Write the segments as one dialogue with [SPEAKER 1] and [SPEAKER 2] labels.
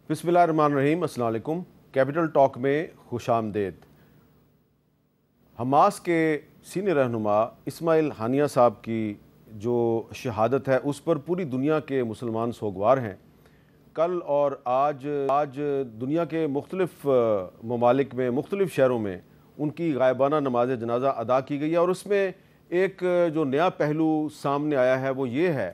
[SPEAKER 1] بسم اللہ الرحمن الرحیم۔ السلام علیکم۔ کیپٹل ٹاک میں خوش آمدید۔ حماس کے سینئر رہنما اسماعیل ہانیہ صاحب کی جو شہادت ہے اس پر پوری دنیا کے مسلمان سوگوار ہیں۔ کل اور آج دنیا کے مختلف ممالک میں، مختلف شہروں میں ان کی غائبانہ نماز جنازہ ادا کی گئی ہے، اور اس میں ایک جو نیا پہلو سامنے آیا ہے وہ یہ ہے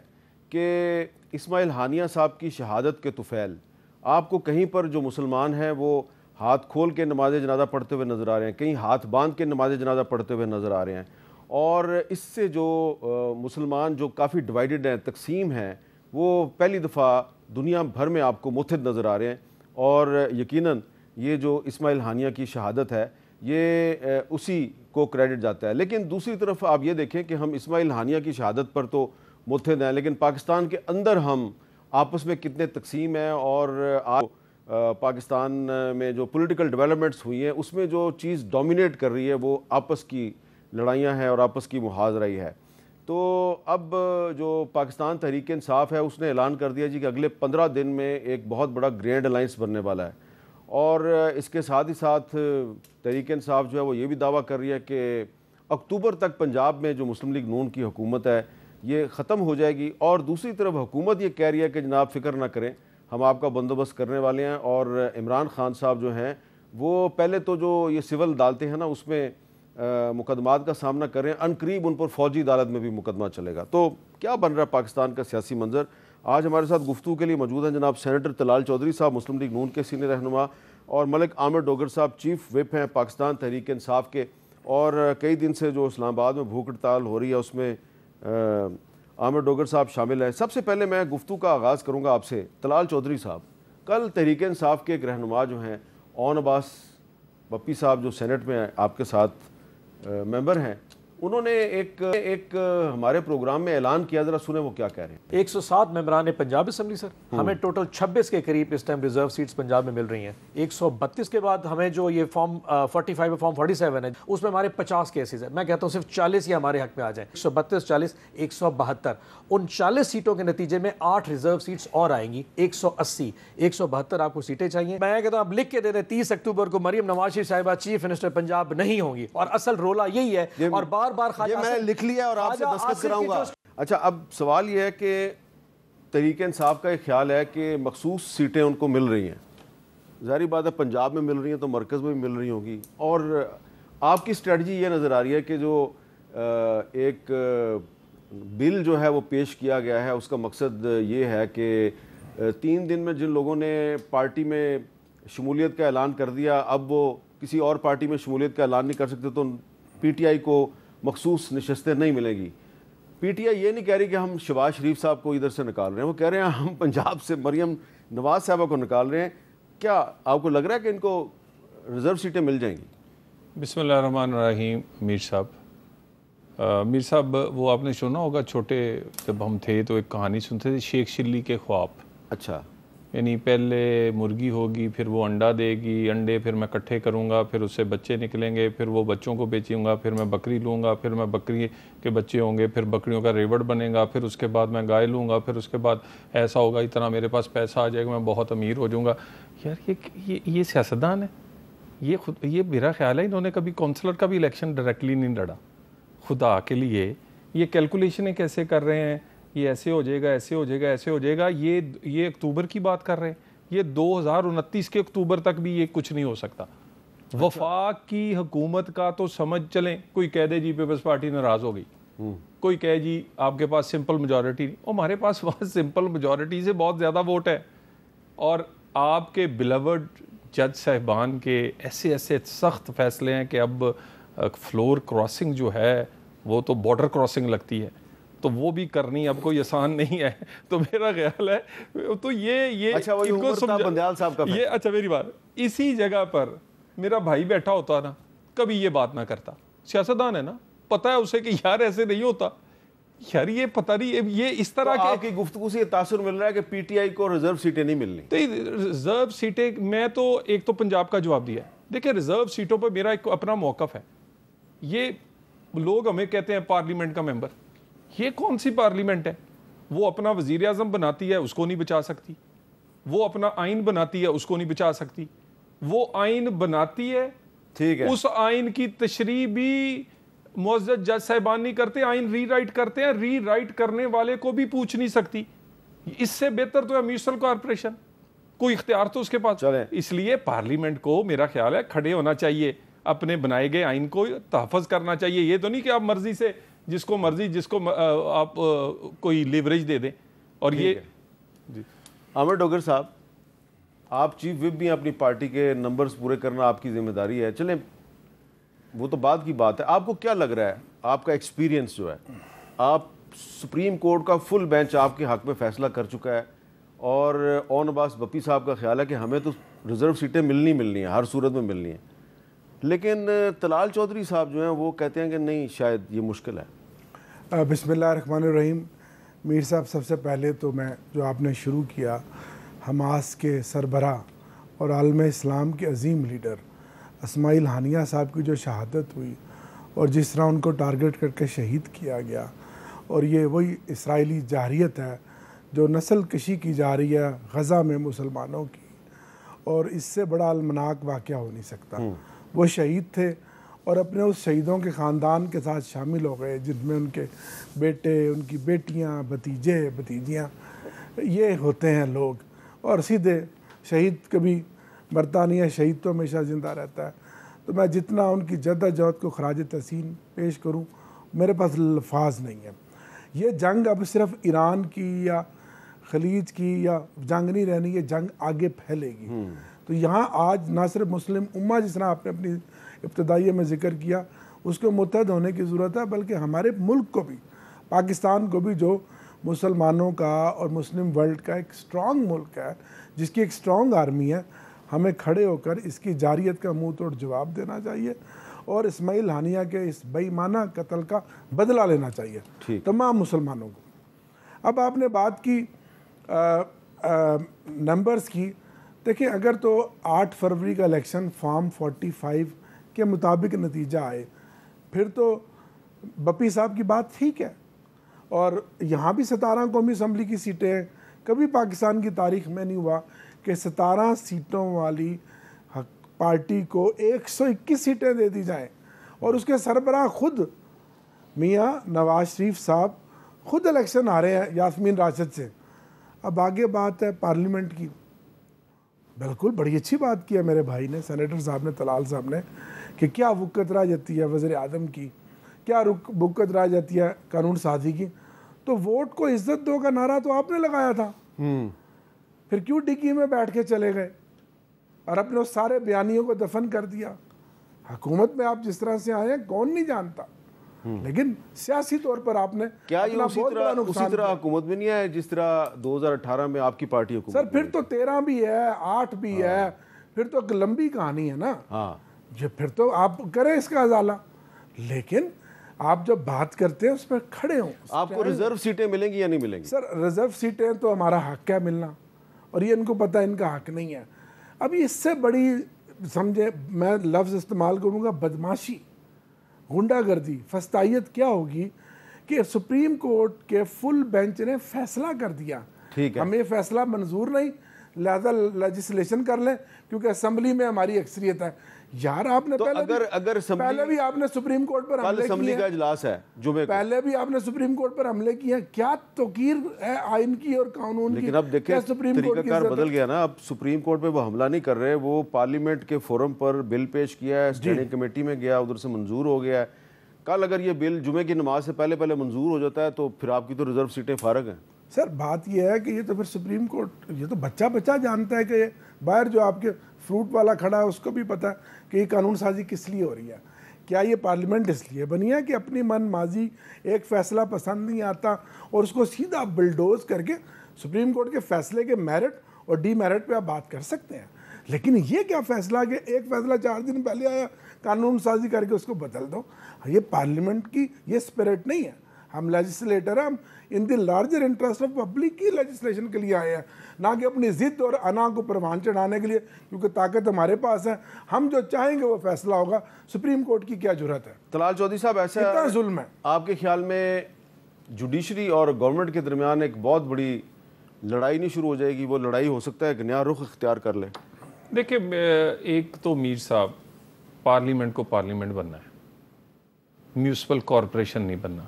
[SPEAKER 1] کہ اسماعیل ہانیہ صاحب کی شہادت کے طفیل آپ کو کہیں پر جو مسلمان ہیں وہ ہاتھ کھول کے نماز جنازہ پڑھتے ہوئے نظر آ رہے ہیں، کہیں ہاتھ باندھ کے نماز جنازہ پڑھتے ہوئے نظر آ رہے ہیں، اور اس سے جو مسلمان جو کافی ڈیوائیڈڈ ہیں، تقسیم ہیں، وہ پہلی دفعہ دنیا بھر میں آپ کو متحد نظر آ رہے ہیں۔ اور یقیناً یہ جو اسماعیل ہانیہ کی شہادت ہے یہ اسی کو کریڈٹ جاتا ہے۔ لیکن دوسری طرف آپ یہ دیکھیں کہ ہم اسماعیل ہانیہ کی شہادت پر تو متحد ہیں، لیکن پاکستان کے اندر ہم آپس میں کتنے تقسیم ہیں، اور آج پاکستان میں جو پولیٹیکل ڈیولپمنٹس ہوئی ہیں اس میں جو چیز ڈومینیٹ کر رہی ہے وہ آپس کی لڑائیاں ہیں اور آپس کی محاذرائی ہے۔ تو اب جو پاکستان تحریک انصاف ہے اس نے اعلان کر دیا کہ اگلے 15 دن میں ایک بہت بڑا گرینڈ الائنس بننے والا ہے، اور اس کے ساتھ ہی ساتھ تحریک انصاف جو ہے وہ یہ بھی دعویٰ کر رہی ہے کہ اکتوبر تک پنجاب میں جو مسلم لیگ نون کی حکومت ہے یہ ختم ہو جائے گی، اور دوسری طرف حکومت یہ کہہ رہی ہے کہ جناب فکر نہ کریں، ہم آپ کا بندوبست کرنے والے ہیں۔ اور عمران خان صاحب جو ہیں وہ پہلے تو جو یہ سول عدالتیں ہیں نا اس میں مقدمات کا سامنا کر رہے ہیں، ان قریب ان پر فوجی عدالت میں بھی مقدمہ چلے گا۔ تو کیا بن رہا ہے پاکستان کا سیاسی منظر؟ آج ہمارے ساتھ گفتگو کے لیے موجود ہیں جناب سینیٹر طلال چودھری صاحب، مسلم لیگ نون کے سینئر رہنما، اور ملک عامر ڈوگر صاحب چیف وپ ہیں پاکستان تحریک انصاف کے، اور کئی دن سے جو اسلام آباد میں بھوک ہڑتال ہو رہی ہے اس میں عامر ڈوگر صاحب شامل ہیں۔ سب سے پہلے میں گفتگو کا آغاز کروں گا آپ سے، طلال چودھری صاحب۔ کل تحریک انصاف کے ایک رہنما جو ہیں اون عباس پپی صاحب جو سینٹ میں آپ کے ساتھ ممبر ہیں، انہوں نے ایک ہمارے پروگرام میں اعلان کیا، ذرا سنیں وہ کیا کہہ رہے ہیں۔
[SPEAKER 2] 107 ممبران پنجاب اسمبلی سر، ہمیں ٹوٹل 26 کے قریب اس ٹائم ریزرو سیٹس پنجاب میں مل رہی ہیں۔ 132 کے بعد ہمیں جو یہ فارم 45 فارم 47 ہے اس میں ہمارے 50 کیسز ہیں۔ میں کہتا ہوں صرف 40 ہی ہمارے حق میں آ جائیں۔ 132 40 172 ان 40 سیٹوں کے نتیجے میں 8 ریزرو سیٹس اور آئیں گی، 180 172 آپ کو سیٹیں چاہیے۔ میں کہتا ہوں آپ لکھ کے دے دیں 30 اکتوبر کو مریم نواز شریف صاحبہ چیف منسٹر پنجاب نہیں ہوں گی، اور اصل رولا یہی ہے، اور بار
[SPEAKER 1] یہ میں لکھ لیا اور آپ سے دستخط کراؤں گا۔ اچھا، اب سوال یہ ہے کہ تحریک انصاف کا ایک خیال ہے کہ مخصوص سیٹیں ان کو مل رہی ہیں، ظاہری بات ہے پنجاب میں مل رہی ہیں تو مرکز میں بھی مل رہی ہوں گی، اور آپ کی اسٹریٹجی یہ نظر آ رہی ہے کہ جو ایک بل جو ہے وہ پیش کیا گیا ہے اس کا مقصد یہ ہے کہ 3 دن میں جن لوگوں نے پارٹی میں شمولیت کا اعلان کر دیا اب وہ کسی اور پارٹی میں شمولیت کا اعلان نہیں کر سکتے، تو پی ٹی آئی کو مخصوص نشستیں نہیں ملیں گی۔ پی ٹی آئی یہ نہیں کہہ رہی کہ ہم شہباز شریف صاحب کو ادھر سے نکال رہے ہیں، وہ کہہ رہے ہیں ہم پنجاب سے مریم نواز صاحبہ کو نکال رہے ہیں۔ کیا آپ کو لگ رہا ہے کہ ان کو ریزرو سیٹیں مل جائیں گی؟
[SPEAKER 3] بسم اللہ الرحمن الرحیم۔ میر صاحب وہ آپ نے سنا ہوگا، چھوٹے جب ہم تھے تو ایک کہانی سنتے تھے، شیخ شلی کے خواب۔
[SPEAKER 1] اچھا،
[SPEAKER 3] یعنی پہلے مرغی ہوگی، پھر وہ انڈا دے گی، انڈے پھر میں اکٹھے کروں گا، پھر اس سے بچے نکلیں گے، پھر وہ بچوں کو بیچوں گا، پھر میں بکری لوں گا، پھر میں بکری کے بچے ہوں گے، پھر بکریوں کا ریوڑ بنے گا، پھر اس کے بعد میں گائے لوں گا، پھر اس کے بعد ایسا ہوگا اتنا میرے پاس پیسہ آ جائے گا، میں بہت امیر ہو جاؤں گا۔ یار یہ سیاستدان ہے، یہ میرا خیال ہے انہوں نے کبھی کونسلر کا بھی الیکشن ڈائریکٹلی نہیں لڑا۔ خدا کے لیے یہ کیلکولیشنیں کیسے کر رہے ہیں، یہ ایسے ہو جائے گا، ایسے ہو جائے گا، ایسے ہو جائے گا۔ یہ اکتوبر کی بات کر رہے ہیں، یہ 2029 کے اکتوبر تک بھی یہ کچھ نہیں ہو سکتا۔ وفاق کی حکومت کا تو سمجھ چلیں، کوئی کہہ دے جی پیپلز پارٹی ناراض ہو گئی، کوئی کہے جی آپ کے پاس سمپل میجورٹی نہیں، ہمارے پاس سمپل میجورٹی سے بہت زیادہ ووٹ ہے، اور آپ کے بلیورڈ جج صاحبان کے ایسے سخت فیصلے ہیں کہ اب فلور کراسنگ جو ہے وہ تو بارڈر کراسنگ لگتی ہے، تو وہ بھی کرنی اب کوئی آسان نہیں ہے۔ تو میرا خیال ہے تو یہ
[SPEAKER 1] اچھا وہی عمر صاحب بندیال صاحب کا
[SPEAKER 3] یہ اچھا میری بات، اسی جگہ پر میرا بھائی بیٹھا ہوتا نا کبھی یہ بات نہ کرتا، سیاستدان ہے نا، پتہ ہے اسے کہ یار ایسے نہیں ہوتا، یار یہ پتہ نہیں یہ اس طرح کے۔
[SPEAKER 1] آپ کی گفتگو سے یہ تاثر مل رہا ہے کہ پی ٹی آئی کو ریزرو سیٹیں نہیں ملنی؟
[SPEAKER 3] تو ریزرو سیٹیں، میں تو ایک تو پنجاب کا جواب دیا ہے، دیکھیں ریزرو سیٹوں پر میرا ایک اپنا موقف ہے۔ یہ لوگ ہمیں کہتے ہیں پارلیمنٹ کا ممبر، یہ کون سی پارلیمنٹ ہے؟ وہ اپنا وزیر اعظم بناتی ہے، اس کو نہیں بچا سکتی، وہ اپنا آئین بناتی ہے, اس کو نہیں بچا سکتی. وہ آئین بناتی ہے,
[SPEAKER 1] ٹھیک ہے,
[SPEAKER 3] اس آئین کی تشریح بھی معزز جج صاحبان نہیں کرتے, آئین ری رائٹ کرتے ہیں, ری رائٹ کرنے والے کو بھی پوچھ نہیں سکتی. اس سے بہتر تو ہے میونسپل کارپوریشن, کوئی اختیار تو اس کے پاس. اس لیے پارلیمنٹ کو میرا خیال ہے کھڑے ہونا چاہیے, اپنے بنائے گئے آئین کو تحفظ کرنا چاہیے. یہ تو نہیں کہ آپ مرضی سے جس کو مرضی جس کو آپ کوئی لیوریج دے دیں. اور یہ
[SPEAKER 1] عامر ڈوگر صاحب, آپ چیف وپ بھی ہیں, اپنی پارٹی کے نمبرز پورے کرنا آپ کی ذمہ داری ہے. چلیں وہ تو بعد کی بات ہے. آپ کو کیا لگ رہا ہے, آپ کا ایکسپیرینس جو ہے, آپ سپریم کورٹ کا فل بینچ آپ کے حق میں فیصلہ کر چکا ہے, اور اون عباس بپی صاحب کا خیال ہے کہ ہمیں تو ریزرو سیٹیں ملنی ہیں, ہر صورت میں ملنی ہیں. لیکن طلال چودھری صاحب جو ہیں وہ کہتے ہیں کہ نہیں, شاید یہ مشکل ہے.
[SPEAKER 4] بسم اللہ الرحمن الرحیم. میر صاحب, سب سے پہلے تو میں جو آپ نے شروع کیا, حماس کے سربراہ اور عالم اسلام کے عظیم لیڈر اسماعیل ہانیہ صاحب کی جو شہادت ہوئی اور جس طرح ان کو ٹارگٹ کر کے شہید کیا گیا, اور یہ وہی اسرائیلی جارحیت ہے جو نسل کشی کی جا رہی ہے غزہ میں مسلمانوں کی, اور اس سے بڑا المناک واقعہ ہو نہیں سکتا. وہ شہید تھے اور اپنے اس شہیدوں کے خاندان کے ساتھ شامل ہو گئے, جن میں ان کے بیٹے, ان کی بیٹیاں, بھتیجے بھتیجیاں, یہ ہوتے ہیں لوگ. اور سیدھے شہید کبھی مرتا نہیں ہے, شہید تو ہمیشہ زندہ رہتا ہے. تو میں جتنا ان کی جدوجہد کو خراج تحسین پیش کروں, میرے پاس الفاظ نہیں ہے. یہ جنگ اب صرف ایران کی یا خلیج کی یا جنگ نہیں رہنی, یہ جنگ آگے پھیلے گی. تو یہاں آج نہ صرف مسلم امہ, جس طرح آپ نے اپنی ابتدائیے میں ذکر کیا, اس کو متحد ہونے کی ضرورت ہے, بلکہ ہمارے ملک کو بھی, پاکستان کو بھی, جو مسلمانوں کا اور مسلم ورلڈ کا ایک سٹرونگ ملک ہے, جس کی ایک سٹرونگ آرمی ہے, ہمیں کھڑے ہو کر اس کی جارحیت کا منہ توڑ جواب دینا چاہیے اور اسماعیل ہانیہ کے اس بے ایمانہ قتل کا بدلہ لینا چاہیے تمام مسلمانوں کو. اب آپ نے بات کی نمبرز کی. دیکھیں, اگر تو 8 فروری کا الیکشن فارم 45 کے مطابق نتیجہ آئے, پھر تو بپی صاحب کی بات ٹھیک ہے. اور یہاں بھی 17 قومی اسمبلی کی سیٹیں ہیں. کبھی پاکستان کی تاریخ میں نہیں ہوا کہ 17 سیٹوں والی پارٹی کو 121 سیٹیں دے دی جائیں, اور اس کے سربراہ خود میاں نواز شریف صاحب خود الیکشن ہارے ہیں یاسمین راشد سے. اب آگے بات ہے پارلیمنٹ کی. بالکل بڑی اچھی بات کی ہے میرے بھائی نے, سینیٹر صاحب نے, طلال صاحب نے, کہ کیا وقت رہ جاتی ہے وزیر اعظم کی, کیا وقت رہ جاتی ہے قانون سازی کی. تو ووٹ کو عزت دو کا نعرہ تو آپ نے لگایا تھا, پھر کیوں ڈگی میں بیٹھ کے چلے گئے اور اپنے اس سارے بیانیوں کو دفن کر دیا. حکومت میں آپ جس طرح سے آئے ہیں کون نہیں جانتا, لیکن سیاسی طور پر آپ نے
[SPEAKER 1] کیا یہ اسی طرح حکومت میں نہیں ہے جس طرح 2018 میں آپ کی پارٹی حکومت؟
[SPEAKER 4] سر پھر تو 13 بھی ہے, 8 بھی ہے, پھر تو ایک لمبی کہانی ہے نا. یہ پھر تو آپ کریں اس کا ازالہ, لیکن آپ جب بات کرتے ہیں اس پر کھڑے ہوں.
[SPEAKER 1] آپ کو ریزرو سیٹیں ملیں گی یا نہیں ملیں گی؟
[SPEAKER 4] سر ریزرو سیٹیں تو ہمارا حق ہے ملنا, اور یہ ان کو پتہ ہے ان کا حق نہیں ہے. ابھی اس سے بڑی سمجھے, میں لفظ استعمال کروں گا, بدماشی, غنڈہ گردی, فسطائیت کیا ہوگی کہ سپریم کورٹ کے فل بینچ نے فیصلہ کر دیا, ہمیں فیصلہ منظور نہیں, لہذا لیجسلیشن کر لیں کیونکہ اسمبلی میں ہماری اکثریت ہے. یار آپ نے پہلے بھی آپ نے سپریم کورٹ پر حملے کیے ہیں, پہلے بھی آپ نے سپریم کورٹ پر حملے کیے ہیں. کیا توقیر ہے آئین کی اور قانون کی.
[SPEAKER 1] لیکن اب دیکھیں طریقہ کار بدل گیا نا, اب سپریم کورٹ پہ وہ حملہ نہیں کر رہے, وہ پارلیمنٹ کے فورم پر بل پیش کیا ہے, اسٹینڈنگ کمیٹی میں گیا, ادھر سے منظور ہو گیا ہے. کل اگر یہ بل جمعے کی نماز سے پہلے منظور ہو جاتا ہے تو پھر آپ کی تو ریزرو سیٹیں فارغ ہیں.
[SPEAKER 4] سر بات یہ ہے کہ یہ تو پھر سپریم کورٹ, یہ تو بچہ جانتا ہے کہ باہر جو آپ کے فروٹ والا کھڑا ہے اس کو بھی پتہ ہے کہ یہ قانون سازی کس لیے ہو رہی ہے. کیا یہ پارلیمنٹ اس لیے بنی ہے کہ اپنی من ماضی ایک فیصلہ پسند نہیں آتا اور اس کو سیدھا بلڈوز کر کے سپریم کورٹ کے فیصلے کے میرٹ اور ڈی میرٹ پہ آپ بات کر سکتے ہیں, لیکن یہ کیا فیصلہ کہ ایک فیصلہ 4 دن پہلے آیا قانون سازی کر کے اس کو بدل دو. یہ پارلیمنٹ کی یہ اسپرٹ نہیں ہے. ہم لیجسلیٹر ہیں, ہم in the larger interest of public کی لیجسلیشن کے لیے آئے ہیں, نہ کہ اپنی ضد اور انا کو پروان چڑھانے کے لیے, کیونکہ طاقت ہمارے پاس ہے, ہم جو چاہیں گے وہ فیصلہ ہوگا. سپریم کورٹ کی کیا جرات ہے؟
[SPEAKER 1] طلال چودھری صاحب, ایسا
[SPEAKER 4] کتنا ظلم ہے
[SPEAKER 1] آپ کے خیال میں جوڈیشری اور گورنمنٹ کے درمیان ایک بہت بڑی لڑائی نہیں شروع ہو جائے گی؟ وہ لڑائی ہو سکتا ہے کہ نیا رخ اختیار کر لے.
[SPEAKER 3] دیکھیں ایک تو میر صاحب پارلیمنٹ کو پارلیمنٹ بننا ہے, میونسپل کارپوریشن نہیں بننا.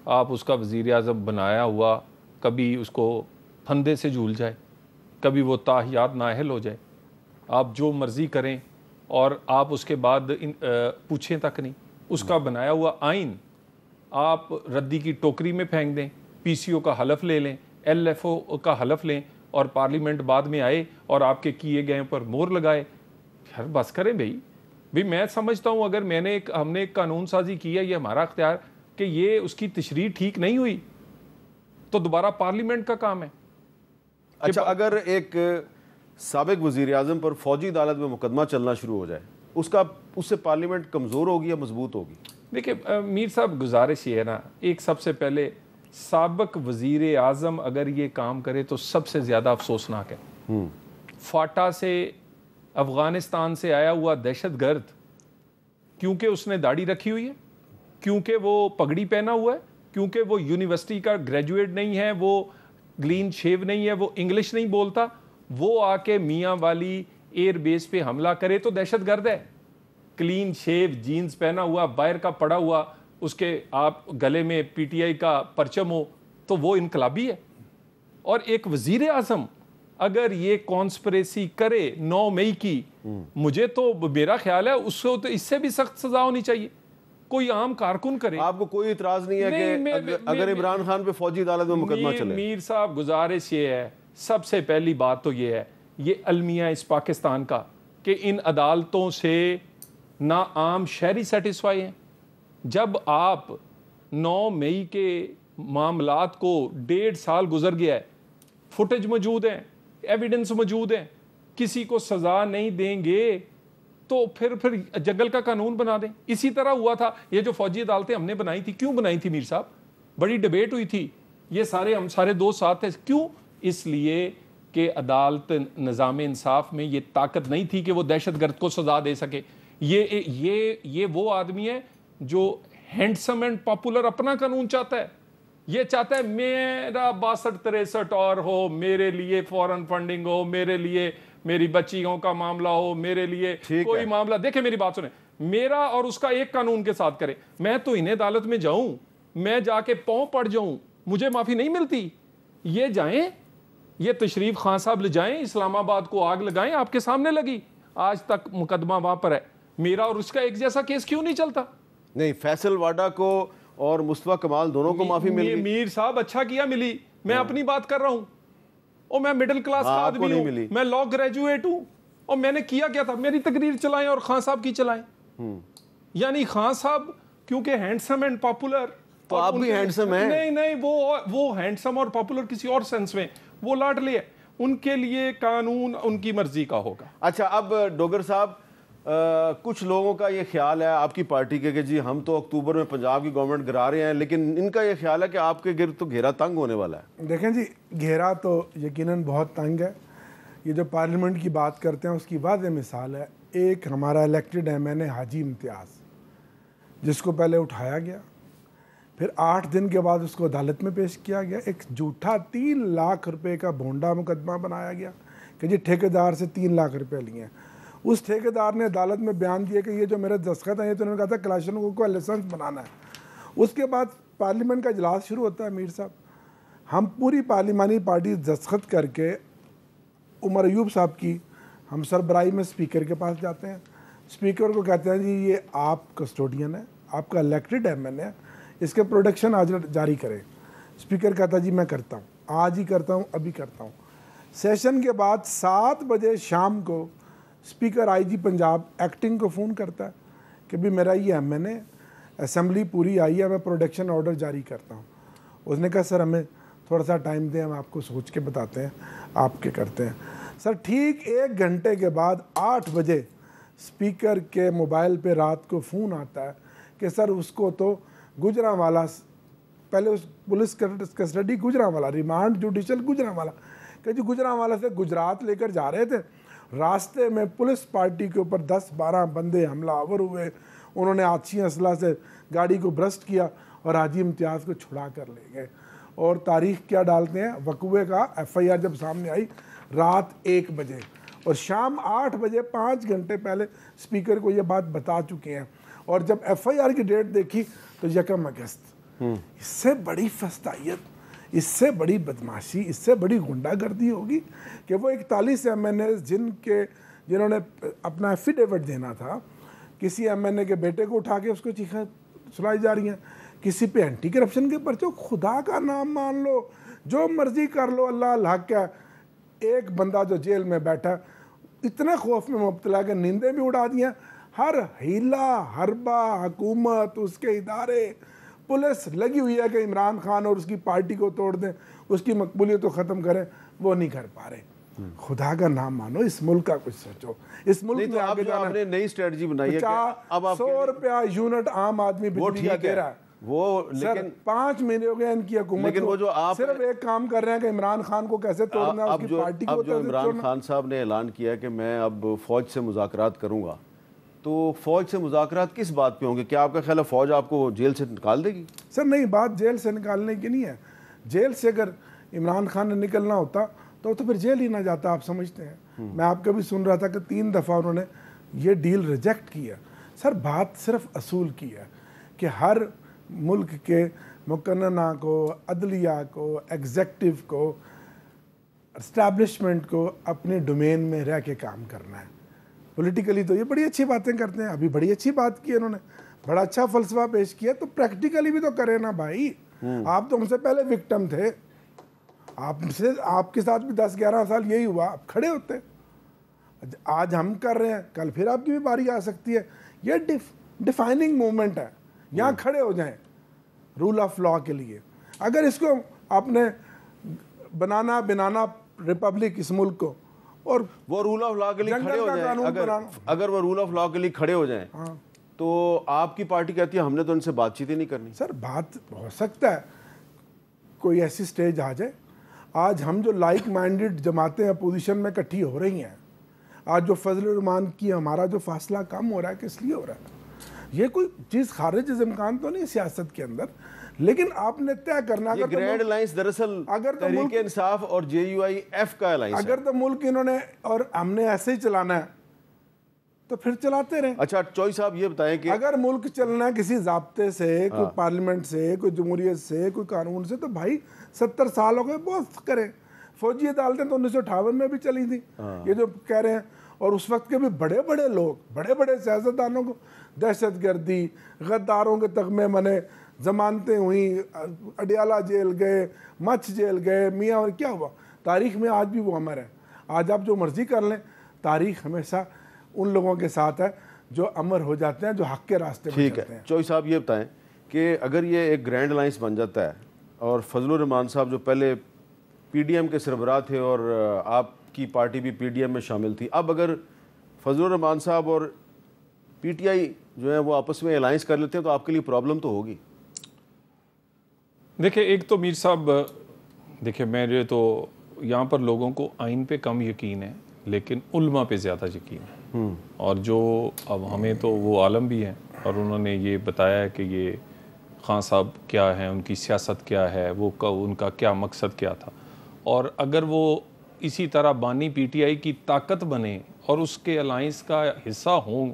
[SPEAKER 3] آپ اس کا وزیر اعظم بنایا ہوا کبھی اس کو پھندے سے جھول جائے, کبھی وہ تاحیات نااہل ہو جائے, آپ جو مرضی کریں اور آپ اس کے بعد پوچھیں تک نہیں. اس کا بنایا ہوا آئین آپ ردی کی ٹوکری میں پھینک دیں, پی سی او کا حلف لے لیں, ایل ایف او کا حلف لیں, اور پارلیمنٹ بعد میں آئے اور آپ کے کیے گئے پر مور لگائے. خیر بس کریں بھئی میں سمجھتا ہوں اگر ہم نے ایک قانون سازی کی ہے, یہ ہمارا اختیار کہ یہ اس کی تشریح ٹھیک نہیں ہوئی تو دوبارہ پارلیمنٹ کا کام ہے.
[SPEAKER 1] اچھا, اگر ایک سابق وزیر اعظم پر فوجی عدالت میں مقدمہ چلنا شروع ہو جائے, اس سے پارلیمنٹ کمزور ہوگی یا مضبوط ہوگی؟
[SPEAKER 3] دیکھیں میر صاحب گزارش یہ ہے نا, ایک سب سے پہلے سابق وزیر اعظم اگر یہ کام کرے تو سب سے زیادہ افسوسناک ہے. فاٹا سے افغانستان سے آیا ہوا دہشت گرد, کیونکہ اس نے داڑھی رکھی ہوئی ہے, کیونکہ وہ پگڑی پہنا ہوا ہے, کیونکہ وہ یونیورسٹی کا گریجویٹ نہیں ہے, وہ گلین شیو نہیں ہے, وہ انگلش نہیں بولتا, وہ آ کے میاں والی ایئر بیس پہ حملہ کرے تو دہشت گرد ہے. کلین شیو جینز پہنا ہوا, باہر کا پڑا ہوا, اس کے آپ گلے میں پی ٹی آئی کا پرچم ہو تو وہ انقلابی ہے. اور ایک وزیر اعظم اگر یہ کانسپریسی کرے 9 مئی کی, مجھے تو میرا خیال ہے اس کو تو اس سے بھی سخت سزا ہونی چاہیے. کوئی عام کارکن کرے.
[SPEAKER 1] آپ کو کوئی اعتراض نہیں ہے کہ اگر عمران خان پہ فوجی عدالت میں مقدمہ چلے؟
[SPEAKER 3] میر صاحب گزارش یہ ہے, سب سے پہلی بات تو یہ ہے, یہ المیہ اس پاکستان کا کہ ان عدالتوں سے نہ عام شہری سیٹسفائی ہیں. جب آپ 9 مئی کے معاملات کو 1.5 سال گزر گیا ہے, فوٹیج موجود ہیں, ایویڈنس موجود ہیں, کسی کو سزا نہیں دیں گے تو پھر جنگل کا قانون بنا دیں. اسی طرح ہوا تھا یہ جو فوجی عدالتیں ہم نے بنائی تھی. کیوں بنائی تھی میر صاحب؟ بڑی ڈیبیٹ ہوئی تھی, یہ ہم سارے دوست ساتھ تھے. کیوں؟ اس لیے کہ عدالت نظام انصاف میں یہ طاقت نہیں تھی کہ وہ دہشت گرد کو سزا دے سکے. یہ وہ آدمی ہے جو ہینڈسم اینڈ پاپولر اپنا قانون چاہتا ہے. یہ چاہتا ہے میرا 62-63 اور ہو, میرے لیے فورن فنڈنگ ہو, میرے لیے میری بچیوں کا معاملہ ہو, میرے لیے کوئی معاملہ. دیکھیں میری بات سنیں, میرا اور اس کا ایک قانون کے ساتھ کرے. میں تو انہیں عدالت میں جاؤں, میں جا کے پاؤں پڑ جاؤں, مجھے معافی نہیں ملتی. یہ جائیں, یہ تشریف خان صاحب لے جائیں, اسلام آباد کو آگ لگائیں, آپ کے سامنے لگی, آج تک مقدمہ وہاں پر ہے. میرا اور اس کا ایک جیسا کیس کیوں نہیں چلتا؟
[SPEAKER 1] نہیں, فیصل واڈا کو اور مصطفیٰ کمال دونوں کو معافی مل گئی.
[SPEAKER 3] میر صاحب اچھا کیا ملی. میں اپنی بات کر رہا ہوں, اور میں مڈل کلاس کا آدمی ہوں, میں لا گریجویٹ ہوں, اور میں نے کیا کیا تھا, میری تقریر چلائیں اور خان صاحب کی چلائیں. یعنی خان صاحب کیونکہ ہینڈسم اینڈ پاپولر,
[SPEAKER 1] تو آپ بھی ہینڈسم ہیں.
[SPEAKER 3] نہیں, وہ ہینڈسم اور پاپولر کسی اور سینس میں, وہ لاڈلے ہے, ان کے لیے قانون ان کی مرضی کا ہوگا.
[SPEAKER 1] اچھا, اب ڈوگر صاحب, کچھ لوگوں کا یہ خیال ہے آپ کی پارٹی کے کہ جی ہم تو اکتوبر میں پنجاب کی گورنمنٹ گرا رہے ہیں, لیکن ان کا یہ خیال ہے کہ آپ کے گرد تو گھیرا تنگ ہونے والا ہے.
[SPEAKER 4] دیکھیں جی, گھیرا تو یقیناً بہت تنگ ہے. یہ جو پارلیمنٹ کی بات کرتے ہیں اس کی واضح مثال ہے. ایک ہمارا الیکٹڈ ایم این اے حاجی امتیاز, جس کو پہلے اٹھایا گیا, پھر 8 دن کے بعد اس کو عدالت میں پیش کیا گیا. ایک جھوٹا 3 لاکھ روپے کا بھونڈا مقدمہ بنایا گیا کہ جی ٹھیکیدار سے 3 لاکھ روپے لیے ہیں. اس ٹھیکیدار نے عدالت میں بیان دیا کہ یہ جو میرے دستخط ہیں, یہ تو انہوں نے کہا تھا کلاشنکوف کو لائسنس بنانا ہے. اس کے بعد پارلیمنٹ کا اجلاس شروع ہوتا ہے. میر صاحب, ہم پوری پارلیمانی پارٹی دستخط کر کے عمر ایوب صاحب کی ہم سربراہی میں اسپیکر کے پاس جاتے ہیں. اسپیکر کو کہتے ہیں جی یہ آپ کسٹوڈین ہے, آپ کا الیکٹڈ ایم این اے, اس کے پروڈکشن آج جاری کریں. اسپیکر کہتا ہے جی میں کرتا ہوں, آج ہی کرتا ہوں, ابھی کرتا ہوں. سیشن کے بعد 7 بجے شام کو speaker I G Punjab acting کو فون کرتا ہے کہ بھی میرا یہ ایم این اے, اسمبلی پوری آئی ہے, میں پروڈکشن آرڈر جاری کرتا ہوں. اس نے کہا سر ہمیں تھوڑا سا ٹائم دیں, ہم آپ کو سوچ کے بتاتے ہیں, آپ کے کرتے ہیں. سر ٹھیک 1 گھنٹے کے بعد 8 بجے اسپیکر کے موبائل پہ رات کو فون آتا ہے کہ سر اس کو تو گجرانوالا, پہلے اس police custody Gujranwala, remand judicial Gujranwala, کہ جی گجرانوالا سے گجرات لے کر جا رہے تھے, راستے میں پولیس پارٹی کے اوپر 10-12 بندے حملہ آور ہوئے, انہوں نے آتشی اسلحہ سے گاڑی کو برسٹ کیا اور حاجی امتیاز کو چھڑا کر لے گئے. اور تاریخ کیا ڈالتے ہیں وقوعے کا. FIR جب سامنے آئی رات 1 بجے اور شام 8 بجے 5 گھنٹے پہلے اسپیکر کو یہ بات بتا چکے ہیں, اور جب FIR کی ڈیٹ دیکھی تو 1 اگست. اس سے بڑی فسطائیت, اس سے بڑی بدماشی, اس سے بڑی غنڈہ گردی ہوگی کہ وہ 41 MNAs جنہوں نے اپنا ایفیڈیوٹ دینا تھا, کسی MNA کے بیٹے کو اٹھا کے اس کو چیخیں سنائی جا رہی ہیں, کسی پہ اینٹی کرپشن کے پرچے. خدا کا نام مان لو, جو مرضی کر لو, اللہ الحق ہے. ایک بندہ جو جیل میں بیٹھا اتنے خوف میں مبتلا کہ نیندیں بھی اڑا دیا. ہر ہیلا حربہ, حکومت, اس کے ادارے, پولیس لگی ہوئی ہے کہ عمران خان اور اس کی پارٹی کو توڑ دیں, اس کی مقبولیت کو ختم کریں, وہ نہیں کر پا رہے. خدا کا نام مانو, اس ملک کا کچھ سوچو. اس ملک میں آگے
[SPEAKER 1] آپ نے نئی اسٹریٹجی بنائی ہے کہ اب
[SPEAKER 4] 100 روپیہ یونٹ عام آدمی بجلی کا دے رہا ہے.
[SPEAKER 1] وہ
[SPEAKER 4] لیکن 5 مہینے ہو گئے ان کی حکومت,
[SPEAKER 1] لیکن وہ جو آپ
[SPEAKER 4] صرف ایک کام کر رہے ہیں کہ عمران خان کو کیسے توڑنا ہے, اس کی پارٹی کو.
[SPEAKER 1] اب جو عمران خان صاحب نے اعلان کیا کہ میں اب فوج سے مذاکرات کروں گا, تو فوج سے مذاکرات کس بات پہ ہوں گے؟ کیا آپ کا خیال ہے فوج آپ کو جیل سے نکال دے گی؟
[SPEAKER 4] سر نہیں, بات جیل سے نکالنے کی نہیں ہے. جیل سے اگر عمران خان نے نکلنا ہوتا تو پھر جیل ہی نہ جاتا, آپ سمجھتے ہیں. میں آپ کا بھی سن رہا تھا کہ 3 دفعہ انہوں نے یہ ڈیل ریجیکٹ کیا. سر بات صرف اصول کی ہے کہ ہر ملک کے مقننہ کو, عدلیہ کو, ایگزیکٹو کو, اسٹیبلشمنٹ کو اپنے ڈومین میں رہ کے کام کرنا ہے. پولیٹیکلی تو یہ بڑی اچھی باتیں کرتے ہیں, ابھی بڑی اچھی بات کی انہوں نے, بڑا اچھا فلسفہ پیش کیا, تو پریکٹیکلی بھی تو کرے نا بھائی. آپ تو ہم سے پہلے وکٹم تھے, آپ کے ساتھ بھی 10-11 سال یہی ہوا, آپ کھڑے ہوتے. آج ہم کر رہے ہیں, کل پھر آپ کی بھی باری آ سکتی ہے. یہ ڈیفائننگ مومنٹ ہے, یہاں کھڑے ہو جائیں رول آف لا کے لیے. اگر اس کو آپ نے بنانا ریپبلک اس ملک کو, اور
[SPEAKER 1] وہ رول آف لا کے لیے کھڑے ہو جائیں, اگر وہ رول آف لا کے لیے کھڑے ہو جائیں تو آپ کی پارٹی کہتی ہے ہم نے تو ان سے بات چیت ہی نہیں کرنی.
[SPEAKER 4] سر بات ہو سکتا ہے کوئی ایسی سٹیج آ جائے. آج ہم جو لائک مائنڈڈ جماعتیں اپوزیشن میں اکٹھی ہو رہی ہیں, آج جو فضل الرحمان کی ہمارا جو فاصلہ کم ہو رہا ہے, کس لیے ہو رہا ہے؟ یہ کوئی چیز خارج از امکان تو نہیں سیاست کے اندر, لیکن آپ نے طے کرنا.
[SPEAKER 1] یہ گرینڈ الائنس دراصل تحریک انصاف اور JUIF کا الائنس ہے.
[SPEAKER 4] اگر تو ملک انہوں نے اور ہم نے ایسے ہی چلانا ہے تو پھر چلاتے رہیں.
[SPEAKER 1] اچھا چوئی صاحب یہ بتائیں کہ
[SPEAKER 4] اگر ملک چلنا ہے کسی ضابطے سے, کوئی پارلیمنٹ سے, کوئی جمہوریت سے, کوئی قانون سے, تو بھائی 70 سال ہو گئے, بہت کریں. فوجی عدالتیں تو 1958 میں بھی چلی تھیں, یہ جو کہہ رہے ہیں. اور اس وقت کے بھی بڑے بڑے لوگ, بڑے بڑے سیاستدانوں کو دہشت گردی, غداروں کے تغمے بنے, ضمانتیں ہوئیں, اڈیالہ جیل گئے, مچھ جیل گئے, میاں, اور کیا ہوا. تاریخ میں آج بھی وہ امر ہے. آج آپ جو مرضی کر لیں, تاریخ ہمیشہ ان لوگوں کے ساتھ ہے جو امر ہو جاتے ہیں, جو حق کے راستے میں چلتے ہیں.
[SPEAKER 1] چوئی صاحب یہ بتائیں کہ اگر یہ ایک گرینڈ الائنس بن جاتا ہے, اور فضل الرحمان صاحب جو پہلے PDM کے سربراہ تھے اور آپ کی پارٹی بھی PDM میں شامل تھی, اب اگر فضل الرحمان صاحب اور PTI جو ہے وہ آپس میں الائنس کر لیتے ہیں تو آپ کے لیے پرابلم تو ہوگی.
[SPEAKER 3] دیکھیں ایک تو میر صاحب, دیکھیں میرے تو یہاں پر لوگوں کو آئین پہ کم یقین ہے, لیکن علماء پہ زیادہ یقین ہے. اور جو اب ہمیں تو وہ عالم بھی ہیں, اور انہوں نے یہ بتایا ہے کہ یہ خان صاحب کیا ہیں, ان کی سیاست کیا ہے, وہ ان کا کیا مقصد کیا تھا. اور اگر وہ اسی طرح بانی PTI کی طاقت بنے اور اس کے الائنس کا حصہ ہوں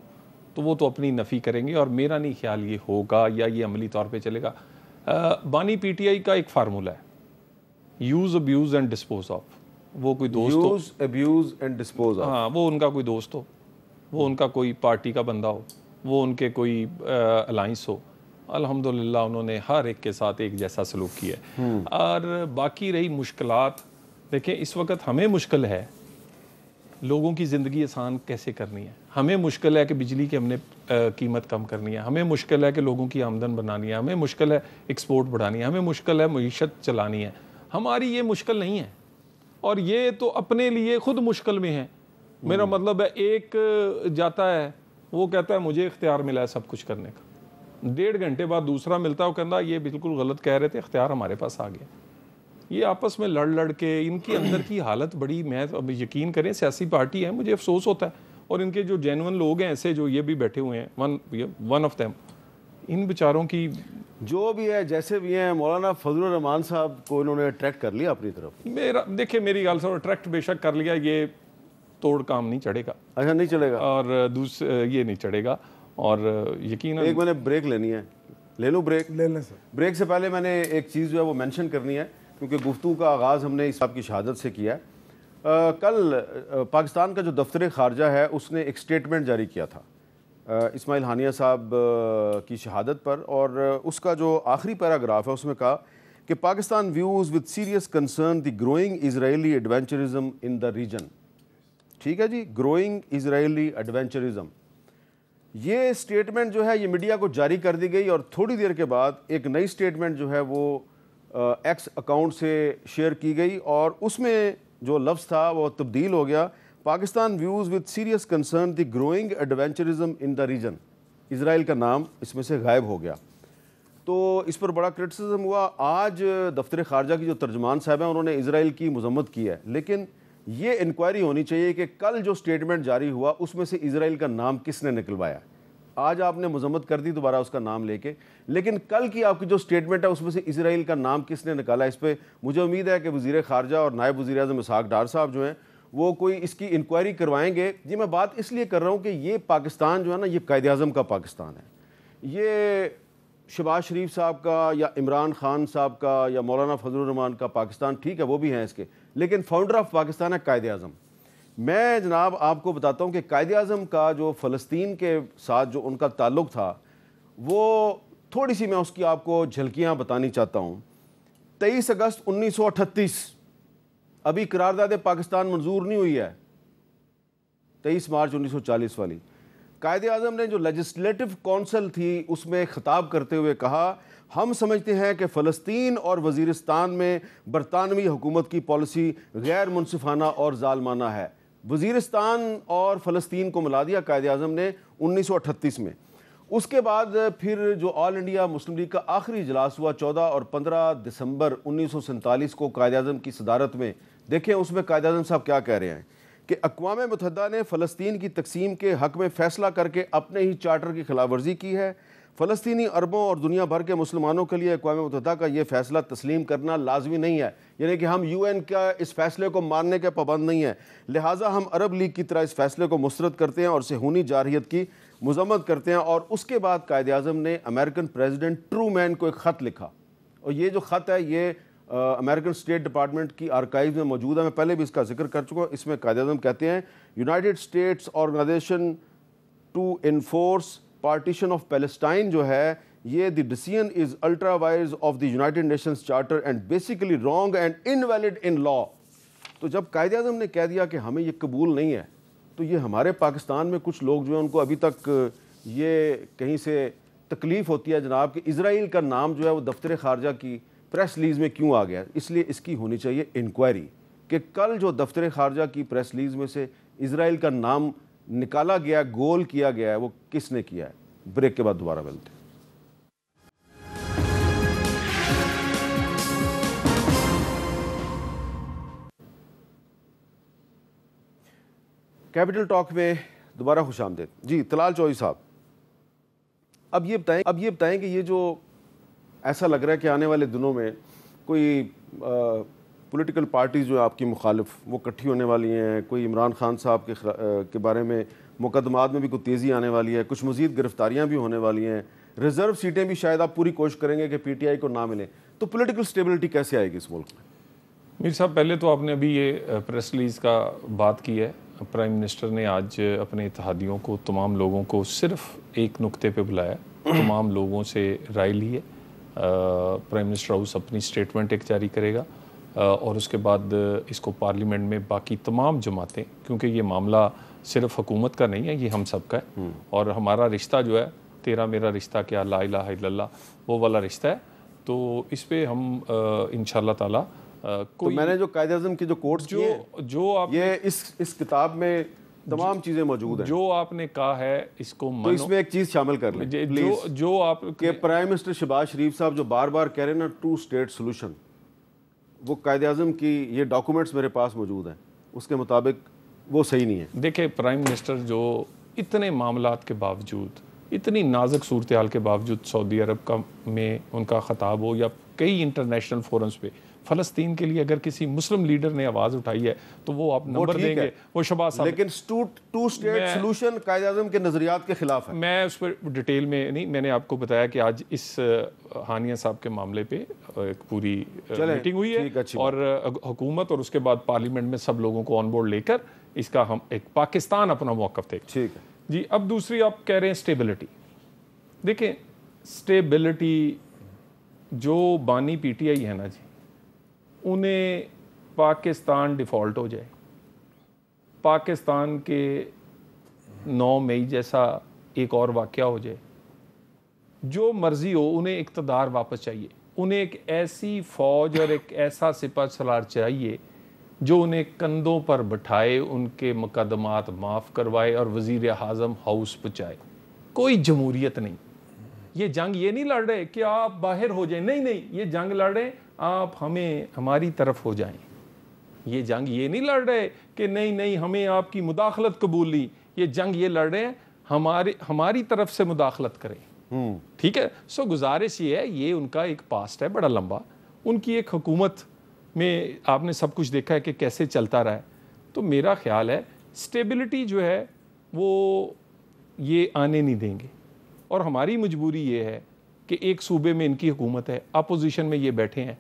[SPEAKER 3] تو وہ تو اپنی نفی کریں گے, اور میرا نہیں خیال یہ ہوگا یا یہ عملی طور پہ چلے گا. بانی PTI کا ایک فارمولہ ہے, use abuse and dispose of. وہ کوئی دوست ہو,
[SPEAKER 1] use abuse and dispose of,
[SPEAKER 3] ہاں وہ ان کا کوئی دوست ہو, وہ ان کا کوئی پارٹی کا بندہ ہو, وہ ان کے کوئی الائنس ہو, الحمدللہ انہوں نے ہر ایک کے ساتھ ایک جیسا سلوک کیا ہے. اور باقی رہی مشکلات, دیکھیں اس وقت ہمیں مشکل ہے لوگوں کی زندگی آسان کیسے کرنی ہے, ہمیں مشکل ہے کہ بجلی کی ہم نے قیمت کم کرنی ہے, ہمیں مشکل ہے کہ لوگوں کی آمدن بنانی ہے, ہمیں مشکل ہے ایکسپورٹ بڑھانی ہے, ہمیں مشکل ہے معیشت چلانی ہے. ہماری یہ مشکل نہیں ہے, اور یہ تو اپنے لیے خود مشکل میں ہے. میرا مطلب ہے ایک جاتا ہے وہ کہتا ہے مجھے اختیار ملا ہے سب کچھ کرنے کا, 1.5 گھنٹے بعد دوسرا ملتا ہے وہ کہتا ہے یہ بالکل غلط کہہ رہے تھے, اختیار ہمارے پاس آ گیا. یہ آپس میں لڑ کے ان کی اندر کی حالت بڑی, میں اب یقین کریں سیاسی پارٹی ہے, مجھے افسوس ہوتا ہے. اور ان کے جو جینون لوگ ہیں ایسے جو یہ بھی بیٹھے ہوئے ہیں, ون آف دیم, ان بیچاروں کی
[SPEAKER 1] جو بھی ہے جیسے بھی ہیں مولانا فضل الرحمان صاحب کو انہوں نے اٹریکٹ کر لیا اپنی طرف.
[SPEAKER 3] دیکھیں میری گال سے اٹریکٹ بے شک کر لیا, یہ توڑ کام نہیں چڑھے گا.
[SPEAKER 1] اچھا نہیں چلے گا,
[SPEAKER 3] اور یہ نہیں چڑھے گا. اور یقیناً
[SPEAKER 1] ایک میں نے بریک لینی ہے, لے لوں بریک؟
[SPEAKER 4] لے لیں سر.
[SPEAKER 1] بریک سے پہلے میں نے ایک چیز جو ہے وہ مینشن کرنی ہے, کیونکہ گفتگو کا آغاز ہم نے اس صاحب کی شہادت سے کیا ہے. کل پاکستان کا جو دفتر خارجہ ہے اس نے ایک سٹیٹمنٹ جاری کیا تھا اسماعیل ہانیہ صاحب کی شہادت پر, اور اس کا جو آخری پیراگراف ہے اس میں کہا کہ Pakistan views with serious concern the growing Israeli adventurism in the region. ٹھیک ہے جی, گروئنگ اسرائیلی ایڈونچرزم. یہ سٹیٹمنٹ جو ہے یہ میڈیا کو جاری کر دی گئی, اور تھوڑی دیر کے بعد ایک نئی سٹیٹمنٹ جو ہے وہ ایکس اکاؤنٹ سے شیئر کی گئی, اور اس میں جو لفظ تھا وہ تبدیل ہو گیا, Pakistan views with serious concern the growing adventurism in the region. Israel کا نام اس میں سے غائب ہو گیا. تو اس پر بڑا کرٹیسزم ہوا. آج دفتر خارجہ کی جو ترجمان صاحب ہیں انہوں نے اسرائیل کی مذمت کی ہے, لیکن یہ انکوائری ہونی چاہیے کہ کل جو سٹیٹمنٹ جاری ہوا اس میں سے اسرائیل کا نام کس نے نکلوایا. آج آپ نے مذمت کر دی دوبارہ اس کا نام لے کے, لیکن کل کی آپ کی جو سٹیٹمنٹ ہے اس میں سے اسرائیل کا نام کس نے نکالا. اس پہ مجھے امید ہے کہ وزیر خارجہ اور نائب وزیر اعظم اسحاق ڈار صاحب جو ہیں وہ کوئی اس کی انکوائری کروائیں گے. جی میں بات اس لیے کر رہا ہوں کہ یہ پاکستان جو ہے نا یہ قائد اعظم کا پاکستان ہے. یہ شہباز شریف صاحب کا یا عمران خان صاحب کا یا مولانا فضل الرحمان کا پاکستان ٹھیک ہے وہ بھی ہیں اس کے, لیکن فاؤنڈر آف پاکستان ہے قائد اعظم. میں جناب آپ کو بتاتا ہوں کہ قائد اعظم کا جو فلسطین کے ساتھ جو ان کا تعلق تھا وہ تھوڑی سی میں اس کی آپ کو جھلکیاں بتانی چاہتا ہوں. 23 اگست 1938 ابھی قرارداد پاکستان منظور نہیں ہوئی ہے, 23 مارچ 1940 والی. قائد اعظم نے جو لیجسلیٹو کونسل تھی اس میں خطاب کرتے ہوئے کہا, ہم سمجھتے ہیں کہ فلسطین اور وزیرستان میں برطانوی حکومت کی پالیسی غیر منصفانہ اور ظالمانہ ہے. وزیرستان اور فلسطین کو ملا دیا قائد اعظم نے 1938 میں. اس کے بعد پھر جو آل انڈیا مسلم لیگ کا آخری اجلاس ہوا 14 اور 15 دسمبر 1947 کو قائد اعظم کی صدارت میں, دیکھیں اس میں قائد اعظم صاحب کیا کہہ رہے ہیں کہ اقوام متحدہ نے فلسطین کی تقسیم کے حق میں فیصلہ کر کے اپنے ہی چارٹر کی خلاف ورزی کی ہے. فلسطینی عربوں اور دنیا بھر کے مسلمانوں کے لیے اقوام متحدہ کا یہ فیصلہ تسلیم کرنا لازمی نہیں ہے, یعنی کہ ہم UN کا اس فیصلے کو ماننے کے پابند نہیں ہیں, لہٰذا ہم عرب لیگ کی طرح اس فیصلے کو مسترد کرتے ہیں اور صہیونی جارحیت کی مذمت کرتے ہیں. اور اس کے بعد قائد اعظم نے امریکن پریزیڈنٹ ٹرومین کو ایک خط لکھا, اور یہ جو خط ہے یہ امریکن اسٹیٹ ڈپارٹمنٹ کی آرکائیو میں موجود ہے, میں پہلے بھی اس کا ذکر کر چکا ہوں. اس میں قائد اعظم کہتے ہیں United States organization to enforce partition of Palestine جو ہے یہ the decision is ultra vires of the United Nations charter and basically wrong and invalid in law. تو جب قائد اعظم نے کہہ دیا کہ ہمیں یہ قبول نہیں ہے, تو یہ ہمارے پاکستان میں کچھ لوگ جو ہیں ان کو ابھی تک یہ کہیں سے تکلیف ہوتی ہے جناب کہ اسرائیل کا نام جو ہے وہ دفتر خارجہ کی پریس ریلیز میں کیوں آ گیا. اس لیے اس کی ہونی چاہیے انکوائری کہ کل جو دفتر خارجہ کی پریس ریلیز میں سے اسرائیل کا نام نکالا گیا, گول کیا گیا ہے, وہ کس نے کیا ہے. بریک کے بعد دوبارہ ملتے ہیں. کیپٹل ٹاک میں دوبارہ خوش آمدید. جی طلال چوہدری صاحب, اب یہ بتائیں کہ یہ جو ایسا لگ رہا ہے کہ آنے والے دنوں میں کوئی پولیٹیکل پارٹیز جو آپ کی مخالف وہ اکٹھی ہونے والی ہیں, کوئی عمران خان صاحب کے بارے میں مقدمات میں بھی کوئی تیزی آنے والی ہے, کچھ مزید گرفتاریاں بھی ہونے والی ہیں, ریزرو سیٹیں بھی شاید آپ پوری کوشش کریں گے کہ PTI کو نہ ملیں, تو پولیٹیکل سٹیبلٹی کیسے آئے گی اس ملک میں؟
[SPEAKER 3] میر صاحب پہلے تو آپ نے ابھی یہ پریس ریلیز کا بات کی ہے. پرائم منسٹر نے آج اپنے اتحادیوں کو, تمام لوگوں کو صرف ایک نقطے پہ بلایا, تمام لوگوں سے رائے لی ہے. پرائم منسٹر ہاؤس اپنی سٹیٹمنٹ ایک جاری کرے گا, اور اس کے بعد اس کو پارلیمنٹ میں باقی تمام جماعتیں, کیونکہ یہ معاملہ صرف حکومت کا نہیں ہے, یہ ہم سب کا ہے, اور ہمارا رشتہ جو ہے تیرا میرا رشتہ کیا لا الہ الا اللہ وہ والا رشتہ ہے. تو اس پہ ہم انشاءاللہ تعالیٰ
[SPEAKER 1] تو میں نے جو قائد اعظم کی جو کوٹس
[SPEAKER 3] جو آپ
[SPEAKER 1] یہ اس کتاب میں تمام چیزیں موجود ہیں,
[SPEAKER 3] جو آپ نے کہا ہے اس کو
[SPEAKER 1] تو اس میں ایک چیز شامل کر لیں
[SPEAKER 3] جو آپ
[SPEAKER 1] کہ پرائم منسٹر شہباز شریف صاحب جو بار بار کہہ رہے ہیں نا 2 اسٹیٹ سولوشن, وہ قائد اعظم کی یہ ڈاکومنٹس میرے پاس موجود ہیں, اس کے مطابق وہ صحیح نہیں ہے.
[SPEAKER 3] دیکھیں پرائم منسٹر جو اتنے معاملات کے باوجود اتنی نازک صورتحال کے باوجود سعودی عرب میں ان کا خطاب ہو یا کئی انٹرنیشنل فورمز پہ فلسطین کے لیے اگر کسی مسلم لیڈر نے آواز اٹھائی ہے تو وہ آپ نمبر دیں گے، وہ شہباز صاحب.
[SPEAKER 1] لیکن to state solution Quaid Azam کے نظریات کے خلاف ہے.
[SPEAKER 3] میں اس پر ڈیٹیل میں نہیں، میں نے آپ کو بتایا کہ آج اس ہانیہ صاحب کے معاملے پہ ایک پوری میٹنگ ہوئی ہے اور حکومت اور اس کے بعد پارلیمنٹ میں سب لوگوں کو آن بورڈ لے کر اس کا ہم ایک پاکستان اپنا موقف تھے.
[SPEAKER 1] ٹھیک ہے
[SPEAKER 3] جی. اب دوسری آپ کہہ رہے ہیں اسٹیبلٹی. دیکھیں اسٹیبلٹی جو بانی پی ٹی آئی ہے نا جی، انہیں پاکستان ڈیفالٹ ہو جائے، پاکستان کے 9 مئی جیسا ایک اور واقعہ ہو جائے، جو مرضی ہو، انہیں اقتدار واپس چاہیے. انہیں ایک ایسی فوج اور ایک ایسا سپہ سالار چاہیے جو انہیں کندھوں پر بٹھائے، ان کے مقدمات معاف کروائے اور وزیر اعظم ہاؤس پہنچائے. کوئی جمہوریت نہیں. یہ جنگ یہ نہیں لڑ رہے کہ آپ باہر ہو جائیں، نہیں نہیں، یہ جنگ لڑ رہے آپ ہماری طرف ہو جائیں. یہ جنگ یہ نہیں لڑ رہے کہ نہیں نہیں ہمیں آپ کی مداخلت قبول نہیں. یہ جنگ یہ لڑ رہے ہیں ہماری طرف سے مداخلت کریں. ٹھیک ہے. سو گزارش یہ ہے، یہ ان کا ایک پاسٹ ہے بڑا لمبا. ان کی ایک حکومت میں آپ نے سب کچھ دیکھا ہے کہ کیسے چلتا رہا ہے. تو میرا خیال ہے اسٹیبلٹی جو ہے وہ یہ آنے نہیں دیں گے. اور ہماری مجبوری یہ ہے کہ ایک صوبے میں ان کی حکومت ہے، اپوزیشن میں یہ بیٹھے ہیں.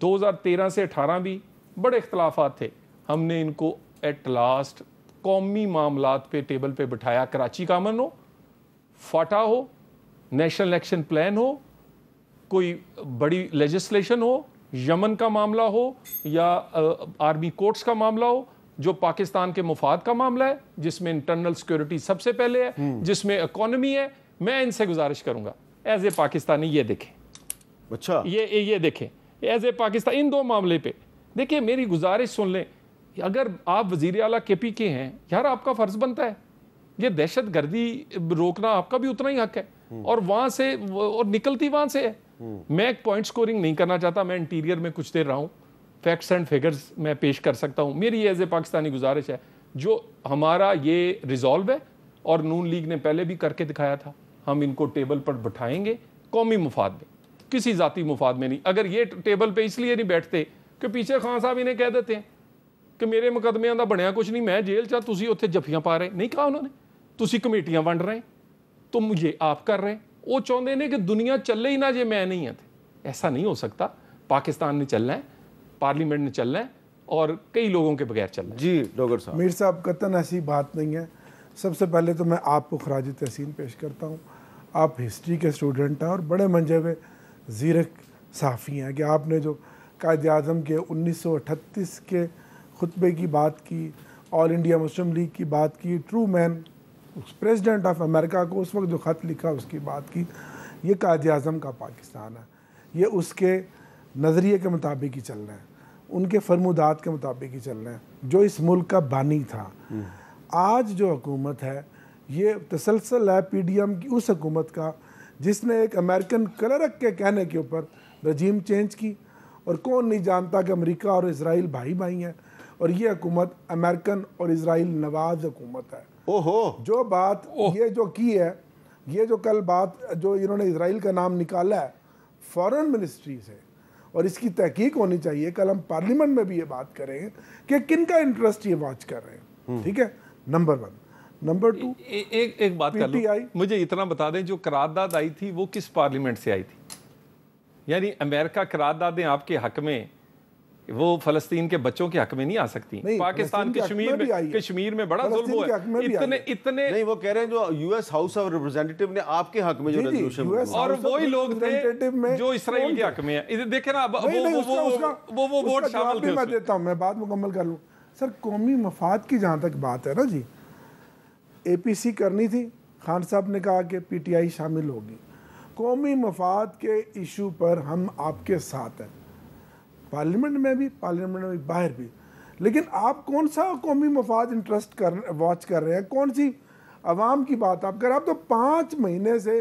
[SPEAKER 3] 2013 سے 18 بھی بڑے اختلافات تھے. ہم نے ان کو ایٹ لاسٹ قومی معاملات پہ ٹیبل پہ بٹھایا. کراچی کا امن ہو، فاٹا ہو، نیشنل ایکشن پلان ہو، کوئی بڑی لیجسلیشن ہو، یمن کا معاملہ ہو یا آرمی کورٹس کا معاملہ ہو، جو پاکستان کے مفاد کا معاملہ ہے، جس میں انٹرنل سیکورٹی سب سے پہلے ہے، جس میں اکانومی ہے. میں ان سے گزارش کروں گا ایز اے پاکستانی یہ دیکھیں.
[SPEAKER 1] اچھا
[SPEAKER 3] یہ دیکھیں ایز اے پاکستان ان دو معاملے پہ دیکھیں. میری گزارش سن لیں. اگر آپ وزیر اعلیٰ کے پی کے ہیں یار، آپ کا فرض بنتا ہے یہ دہشت گردی روکنا، آپ کا بھی اتنا ہی حق ہے. اور وہاں سے اور نکلتی وہاں سے ہے. میں ایک پوائنٹ سکورنگ نہیں کرنا چاہتا. میں انٹیریئر میں کچھ دیر رہا ہوں، فیکٹس اینڈ فگرز میں پیش کر سکتا ہوں. میری ایز اے پاکستانی گزارش ہے، جو ہمارا یہ ریزالو ہے اور نون لیگ نے پہلے بھی کر کے دکھایا تھا، ہم ان کو ٹیبل پر بٹھائیں گے قومی مفاد میں، کسی ذاتی مفاد میں نہیں. اگر یہ ٹیبل پہ اس لیے نہیں بیٹھتے کہ پیچھے خان صاحب انہیں کہہ دیتے ہیں کہ میرے مقدمے دا بنیا کچھ نہیں، میں جیل چاہ تسی اتنے جفیاں پا رہے. نہیں کہا انہوں نے. تسی کمیٹیاں ونڈ رہے ہیں، تم یہ آپ کر رہے ہیں. وہ چاہتے ہیں کہ دنیا چلے ہی نہ جے میں نہیں ہے. ایسا نہیں ہو سکتا. پاکستان نے چلنا ہے، پارلیمنٹ نے چلنا ہے اور کئی لوگوں کے بغیر چلنا ہے.
[SPEAKER 1] جی ڈاکٹر صاحب.
[SPEAKER 4] میر صاحب قطعاً ایسی بات نہیں ہے. سب سے پہلے تو میں آپ کو خراج تحسین پیش کرتا ہوں. آپ ہسٹری کے اسٹوڈنٹ ہیں اور بڑے منجے ہوئے زیرک صحافی ہیں کہ آپ نے جو قائد اعظم کے 1938 کے خطبے کی بات کی، آل انڈیا مسلم لیگ کی بات کی، ٹرو مین پریزیڈنٹ آف امریکہ کو اس وقت جو خط لکھا اس کی بات کی. یہ قائد اعظم کا پاکستان ہے. یہ اس کے نظریے کے مطابق ہی چلنا ہے، ان کے فرمودات کے مطابق ہی چلنا ہے، جو اس ملک کا بانی تھا. آج جو حکومت ہے یہ تسلسل ہے پی ڈی ایم کی اس حکومت کا جس نے ایک امریکن کلرک کے کہنے کے اوپر رجیم چینج کی. اور کون نہیں جانتا کہ امریکہ اور اسرائیل بھائی بھائی ہیں، اور یہ حکومت امریکن اور اسرائیل نواز حکومت ہے. جو بات یہ جو کی ہے، یہ جو کل بات جو انہوں نے اسرائیل کا نام نکالا ہے فارن منسٹری سے، اور اس کی تحقیق ہونی چاہیے. کل ہم پارلیمنٹ میں بھی یہ بات کریں گے کہ کن کا انٹرسٹ یہ واچ کر رہے ہیں. ٹھیک ہے، نمبر 1. نمبر 2،
[SPEAKER 3] ایک بات کر لوں، مجھے اتنا بتا دیں جو قرارداد آئی تھی وہ کس پارلیمنٹ سے آئی تھی؟ یعنی امریکہ قراردادیں آپ کے حق میں، وہ فلسطین کے بچوں کے حق میں نہیں آ سکتی. پاکستان کشمیر میں بڑا ظلم ہوا ہے. اتنے
[SPEAKER 1] نہیں، وہ کہہ رہے ہیں جو یو ایس ہاؤس آف ریپرزینٹیٹیو نے آپ کے حق میں جو ریزولوشن،
[SPEAKER 3] اور وہی لوگ تھے جو اسرائیل کے حق میں ہیں. دیکھیں نا وہ ووٹ شامل تھے.
[SPEAKER 4] میں دیتا ہوں، میں بات مکمل کر لوں. سر قومی مفاد کی جہاں تک بات ہے نا جی، اے پی سی کرنی تھی، خان صاحب نے کہا کہ پی ٹی آئی شامل ہوگی. قومی مفاد کے ایشو پر ہم آپ کے ساتھ ہیں، پارلیمنٹ میں بھی باہر بھی. لیکن آپ کون سا قومی مفاد انٹرسٹ واچ کر رہے ہیں؟ کون سی عوام کی بات آپ کر رہے ہیں؟ آپ تو 5 مہینے سے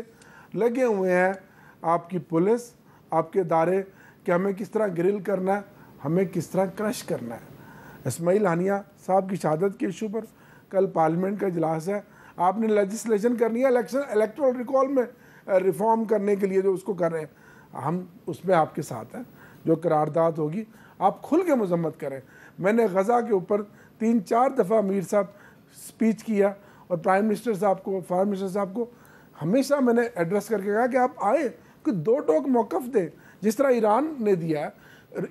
[SPEAKER 4] لگے ہوئے ہیں، آپ کی پولیس، آپ کے ادارے، کہ ہمیں کس طرح گرل کرنا ہے، ہمیں کس طرح کرش کرنا ہے. اسماعیل ہانیہ صاحب کی شہادت کے ایشو پر کل پارلیمنٹ کا اجلاس ہے. آپ نے لیجسلیشن کرنی ہے الیکٹرل ریکال میں ریفارم کرنے کے لیے جو اس کو کر رہے ہیں، ہم اس میں آپ کے ساتھ ہیں. جو قرارداد ہوگی آپ کھل کے مذمت کریں. میں نے غزہ کے اوپر 3-4 دفعہ امیر صاحب سپیچ کیا اور پرائم منسٹر صاحب کو، فارم منسٹر صاحب کو ہمیشہ میں نے ایڈریس کر کے کہا کہ آپ آئے کہ 2 ٹوک موقف دیں، جس طرح ایران نے دیا ہے،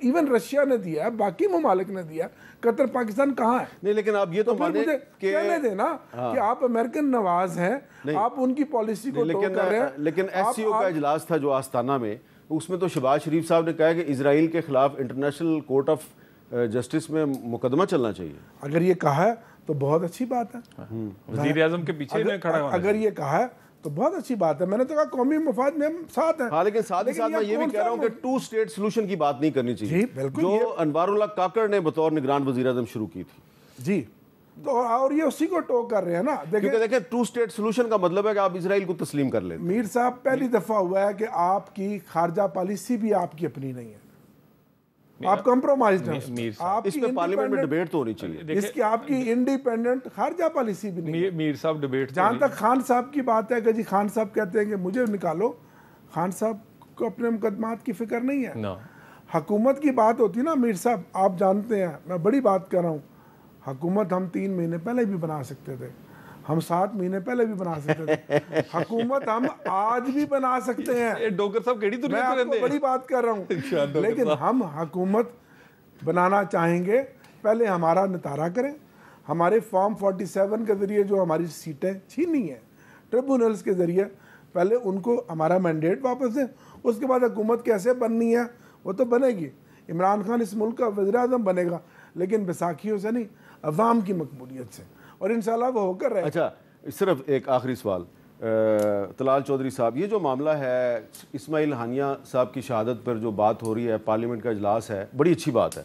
[SPEAKER 4] ایون رشیا نے دیا ہے، باقی ممالک نے دیا ہے. قطر پاکستان کہاں ہے؟
[SPEAKER 1] نہیں لیکن آپ یہ تو
[SPEAKER 4] پھر مجھے کہنے دیں نا کہ آپ امریکن نواز ہیں، آپ ان کی پالیسی کو ٹو کر رہے ہیں.
[SPEAKER 1] لیکن ایس سی او کا اجلاس تھا جو آستانہ میں، اس میں تو شہباز شریف صاحب نے کہا کہ اسرائیل کے خلاف انٹرنیشنل کورٹ آف جسٹس میں مقدمہ چلنا چاہیے.
[SPEAKER 4] اگر یہ کہا ہے تو بہت اچھی بات ہے.
[SPEAKER 3] وزیر اعظم کے پیچھے میں کھڑا ہونا.
[SPEAKER 4] اگر یہ کہا ہے تو بہت اچھی بات ہے. میں نے تو کہا قومی مفاد میں ہم ساتھ ہیں.
[SPEAKER 1] ہاں لیکن ساتھ ہی ساتھ میں یہ بھی کہہ رہا ہوں کہ 2 اسٹیٹ سلوشن کی بات نہیں کرنی چاہیے،
[SPEAKER 4] جی بالکل،
[SPEAKER 1] جو انوار اللہ کاکڑ نے بطور نگران وزیر اعظم شروع کی تھی.
[SPEAKER 4] جی تو اور یہ اسی کو ٹو کر رہے ہیں نا.
[SPEAKER 1] کیونکہ دیکھیں 2 اسٹیٹ سلوشن کا مطلب ہے کہ آپ اسرائیل کو تسلیم کر لیتے.
[SPEAKER 4] میر صاحب پہلی دفعہ ہوا ہے کہ آپ کی خارجہ پالیسی بھی آپ کی اپنی نہیں ہے، آپ کمپرومائزڈ ہیں. آپ
[SPEAKER 1] اس پہ پارلیمنٹ میں ڈیبیٹ تو ہونی چاہیے.
[SPEAKER 4] اس کی آپ کی انڈیپینڈنٹ خارجہ پالیسی بھی نہیں ہے.
[SPEAKER 3] میر صاحب ڈیبیٹ
[SPEAKER 4] جہاں تک خان صاحب کی بات ہے کہ جی خان صاحب کہتے ہیں کہ مجھے نکالو، خان صاحب کو اپنے مقدمات کی فکر نہیں ہے. حکومت کی بات ہوتی ہے نا میر صاحب، آپ جانتے ہیں میں بڑی بات کر رہا ہوں، حکومت ہم 3 مہینے پہلے بھی بنا سکتے تھے، ہم 7 مہینے پہلے بھی بنا سکتے تھے. حکومت ہم آج بھی بنا سکتے ہیں.
[SPEAKER 3] ڈوگر صاحب کیڑی
[SPEAKER 4] میں
[SPEAKER 3] دنیا
[SPEAKER 4] آپ
[SPEAKER 3] میں
[SPEAKER 4] کو
[SPEAKER 3] رہتے
[SPEAKER 4] بڑی بات کر رہا ہوں. لیکن ہم حکومت بنانا چاہیں گے، پہلے ہمارا نتارہ کریں. ہمارے فارم 47 کے ذریعے جو ہماری سیٹیں چھینی ہیں ٹریبونلز کے ذریعے، پہلے ان کو ہمارا مینڈیٹ واپس دیں. اس کے بعد حکومت کیسے بننی ہے وہ تو بنے گی. عمران خان اس ملک کا وزیر اعظم بنے گا، لیکن بیساکھیوں سے نہیں، عوام کی مقبولیت سے، اور انشاءاللہ وہ ہو کر رہے.
[SPEAKER 1] اچھا صرف ایک آخری سوال، طلال چودھری صاحب، یہ جو معاملہ ہے اسماعیل ہانیہ صاحب کی شہادت پر جو بات ہو رہی ہے، پارلیمنٹ کا اجلاس ہے، بڑی اچھی بات ہے.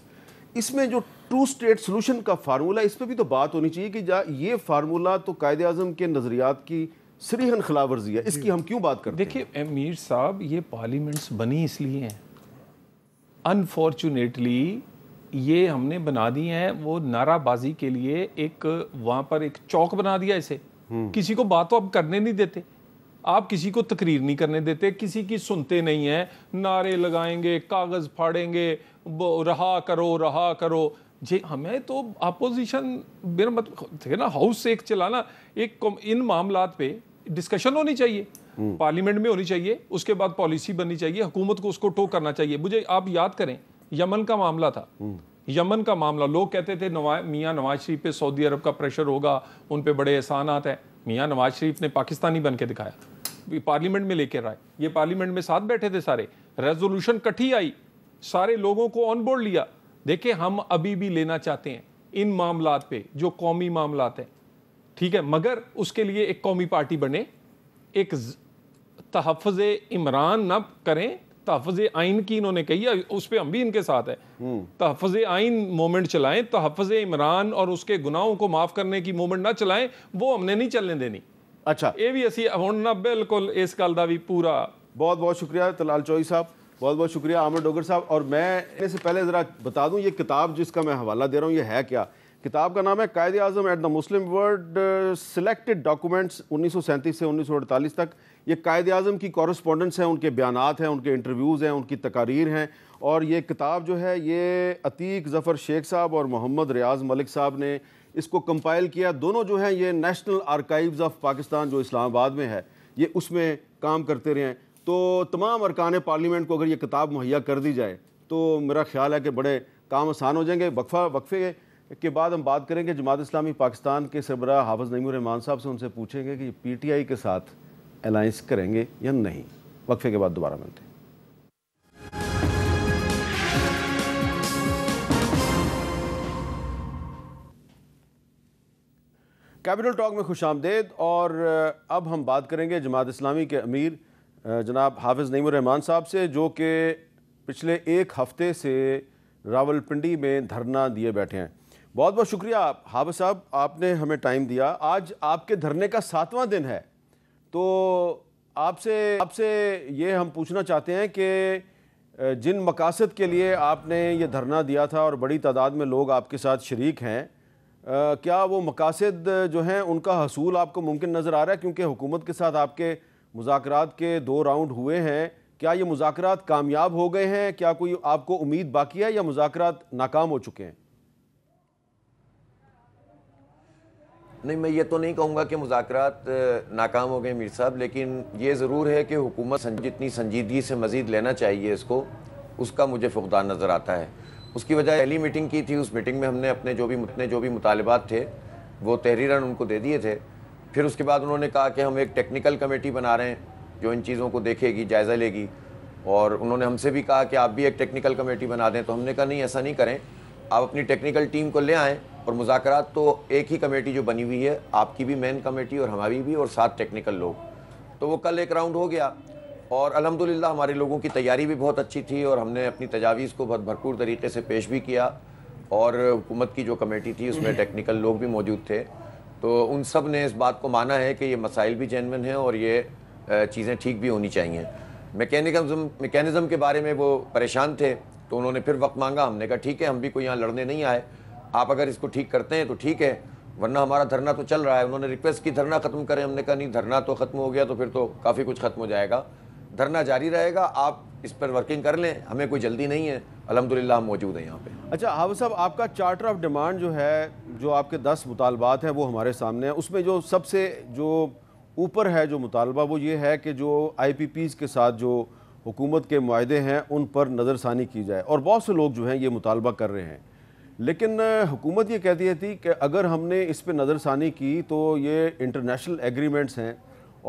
[SPEAKER 1] اس میں جو 2 اسٹیٹ سلوشن کا فارمولہ، اس پہ بھی تو بات ہونی چاہیے کہ یہ فارمولہ تو قائد اعظم کے نظریات کی صریحاً خلاف ورزی ہے. اس کی ہم کیوں بات کرتے ہیں؟
[SPEAKER 3] دیکھیے میر صاحب، یہ پارلیمنٹس بنی اس لیے ہیں، انفارچونیٹلی یہ ہم نے بنا دی ہیں وہ نعرہ بازی کے لیے. ایک وہاں پر ایک چوک بنا دیا اسے، کسی کو بات تو اب کرنے نہیں دیتے، آپ کسی کو تقریر نہیں کرنے دیتے، کسی کی سنتے نہیں ہیں، نعرے لگائیں گے، کاغذ پھاڑیں گے، رہا کرو رہا کرو. جی ہمیں تو اپوزیشن میرا مطلب نا ہاؤس ایک چلانا، ایک ان معاملات پہ ڈسکشن ہونی چاہیے، پارلیمنٹ میں ہونی چاہیے، اس کے بعد پالیسی بننی چاہیے، حکومت کو اس کو ٹو کرنا چاہیے. مجھے آپ یاد کریں یمن کا معاملہ تھا، یمن کا معاملہ، لوگ کہتے تھے میاں نواز شریف پہ سعودی عرب کا پریشر ہوگا، ان پہ بڑے احسانات ہیں. میاں نواز شریف نے پاکستانی بن کے دکھایا، پارلیمنٹ میں لے کے آئے، یہ پارلیمنٹ میں ساتھ بیٹھے تھے سارے، ریزولوشن کٹھی آئی، سارے لوگوں کو آن بورڈ لیا. دیکھیں ہم ابھی بھی لینا چاہتے ہیں ان معاملات پہ جو قومی معاملات ہیں، ٹھیک ہے، مگر اس کے لیے ایک قومی پارٹی بنے، ایک تحفظ عمران نہ کریں، تحفظ آئین کی انہوں نے کہی ہے، اس پہ ہم بھی ان کے ساتھ ہیں. تحفظ آئین مومنٹ چلائیں، تحفظ عمران اور اس کے گناہوں کو معاف کرنے کی مومنٹ نہ چلائیں، وہ ہم نے نہیں چلنے دینی.
[SPEAKER 1] اچھا
[SPEAKER 3] یہ بھی اسی ہونا بالکل اس گل دا بھی پورا.
[SPEAKER 1] بہت بہت شکریہ طلال چودھری صاحب، بہت بہت شکریہ عامر ڈوگر صاحب. اور میں اس سے پہلے ذرا بتا دوں یہ کتاب جس کا میں حوالہ دے رہا ہوں یہ ہے کیا. کتاب کا نام ہے Quaid Azam at the Muslim world, selected documents 1937 سے 1948 تک. یہ قائد اعظم کی کورسپونڈنس ہیں، ان کے بیانات ہیں، ان کے انٹرویوز ہیں، ان کی تقاریر ہیں. اور یہ کتاب جو ہے یہ عتیق ظفر شیخ صاحب اور محمد ریاض ملک صاحب نے اس کو کمپائل کیا. دونوں جو ہیں یہ نیشنل آرکائیوز آف پاکستان جو اسلام آباد میں ہے، یہ اس میں کام کرتے رہے ہیں. تو تمام ارکان پارلیمنٹ کو اگر یہ کتاب مہیا کر دی جائے تو میرا خیال ہے کہ بڑے کام آسان ہو جائیں گے. وقفے کے بعد ہم بات کریں گے جماعت اسلامی پاکستان کے سربراہ حافظ نعیم الرحمان صاحب سے. ان سے پوچھیں گے کہ پی ٹی آئی کے ساتھ الائنس کریں گے یا نہیں. وقفے کے بعد دوبارہ ملتے ہیں. کیپٹل ٹاک میں خوش آمدید. اور اب ہم بات کریں گے جماعت اسلامی کے امیر جناب حافظ نعیم الرحمان صاحب سے، جو کہ پچھلے 1 ہفتے سے راولپنڈی میں دھرنا دیے بیٹھے ہیں. بہت بہت شکریہ حافظ صاحب، آپ نے ہمیں ٹائم دیا. آج آپ کے دھرنے کا 7واں دن ہے، تو آپ سے یہ ہم پوچھنا چاہتے ہیں کہ جن مقاصد کے لیے آپ نے یہ دھرنا دیا تھا اور بڑی تعداد میں لوگ آپ کے ساتھ شریک ہیں، کیا وہ مقاصد جو ہیں ان کا حصول آپ کو ممکن نظر آ رہا ہے؟ کیونکہ حکومت کے ساتھ آپ کے مذاکرات کے 2 راؤنڈ ہوئے ہیں، کیا یہ مذاکرات کامیاب ہو گئے ہیں؟ کیا کوئی آپ کو امید باقی ہے یا مذاکرات ناکام ہو چکے ہیں؟
[SPEAKER 5] نہیں، میں یہ تو نہیں کہوں گا کہ مذاکرات ناکام ہو گئے میر صاحب، لیکن یہ ضرور ہے کہ حکومت جتنی سنجیدگی سے مزید لینا چاہیے اس کا مجھے فقدان نظر آتا ہے۔ اس کی وجہ پہلی میٹنگ کی تھی، اس میٹنگ میں ہم نے اپنے جو بھی مطالبات تھے وہ تحریراً ان کو دے دیے تھے۔ پھر اس کے بعد انہوں نے کہا کہ ہم ایک ٹیکنیکل کمیٹی بنا رہے ہیں جو ان چیزوں کو دیکھے گی، جائزہ لے گی، اور انہوں نے ہم سے بھی کہا کہ آپ بھی ایک ٹیکنیکل کمیٹی بنا دیں۔ تو ہم نے کہا نہیں، ایسا نہیں کریں، آپ اپنی ٹیکنیکل ٹیم کو لے آئیں، اور مذاکرات تو ایک ہی کمیٹی جو بنی ہوئی ہے، آپ کی بھی مین کمیٹی اور ہماری بھی، اور 7 ٹیکنیکل لوگ۔ تو وہ کل ایک راؤنڈ ہو گیا، اور الحمدللہ ہمارے لوگوں کی تیاری بھی بہت اچھی تھی، اور ہم نے اپنی تجاویز کو بہت بھرپور طریقے سے پیش بھی کیا، اور حکومت کی جو کمیٹی تھی اس میں ٹیکنیکل لوگ بھی موجود تھے، تو ان سب نے اس بات کو مانا ہے کہ یہ مسائل بھی جینوئن ہیں اور یہ چیزیں ٹھیک بھی ہونی چاہیے۔ میکینزم کے بارے میں وہ پریشان تھے، تو انہوں نے پھر وقت مانگا۔ ہم نے کہا ٹھیک ہے، ہم بھی کوئی یہاں لڑنے نہیں آئے، آپ اگر اس کو ٹھیک کرتے ہیں تو ٹھیک ہے، ورنہ ہمارا دھرنا تو چل رہا ہے۔ انہوں نے ریکویسٹ کی دھرنا ختم کریں، ہم نے کہا نہیں، دھرنا تو ختم ہو گیا تو پھر تو کافی کچھ ختم ہو جائے گا، دھرنا جاری رہے گا، آپ اس پر ورکنگ کر لیں، ہمیں کوئی جلدی نہیں ہے، الحمدللہ ہم موجود ہیں یہاں پہ۔
[SPEAKER 1] اچھا حافظ صاحب، آپ کا چارٹر آف ڈیمانڈ جو ہے، جو آپ کے 10 مطالبات ہیں وہ ہمارے سامنے ہیں، اس میں جو سب سے جو اوپر ہے جو مطالبہ وہ یہ ہے کہ جو آئی پی پیز کے ساتھ جو حکومت کے معاہدے ہیں ان پر نظر ثانی کی جائے، اور بہت سے لوگ جو ہیں یہ مطالبہ کر رہے ہیں، لیکن حکومت یہ کہتی تھی کہ اگر ہم نے اس پہ نظر ثانی کی تو یہ انٹرنیشنل ایگریمنٹس ہیں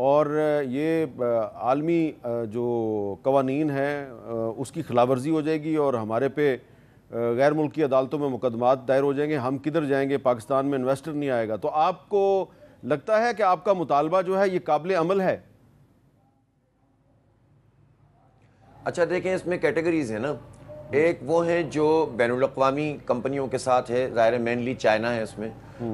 [SPEAKER 1] اور یہ عالمی جو قوانین ہیں اس کی خلاف ورزی ہو جائے گی، اور ہمارے پہ غیر ملکی عدالتوں میں مقدمات دائر ہو جائیں گے، ہم کدھر جائیں گے، پاکستان میں انویسٹر نہیں آئے گا۔ تو آپ کو لگتا ہے کہ آپ کا مطالبہ جو ہے یہ قابل عمل ہے؟
[SPEAKER 5] اچھا دیکھیں، اس میں کیٹیگریز ہیں نا، ایک وہ ہیں جو بین الاقوامی کمپنیوں کے ساتھ ہے، ظاہر ہے مینلی چائنا ہے اس میں،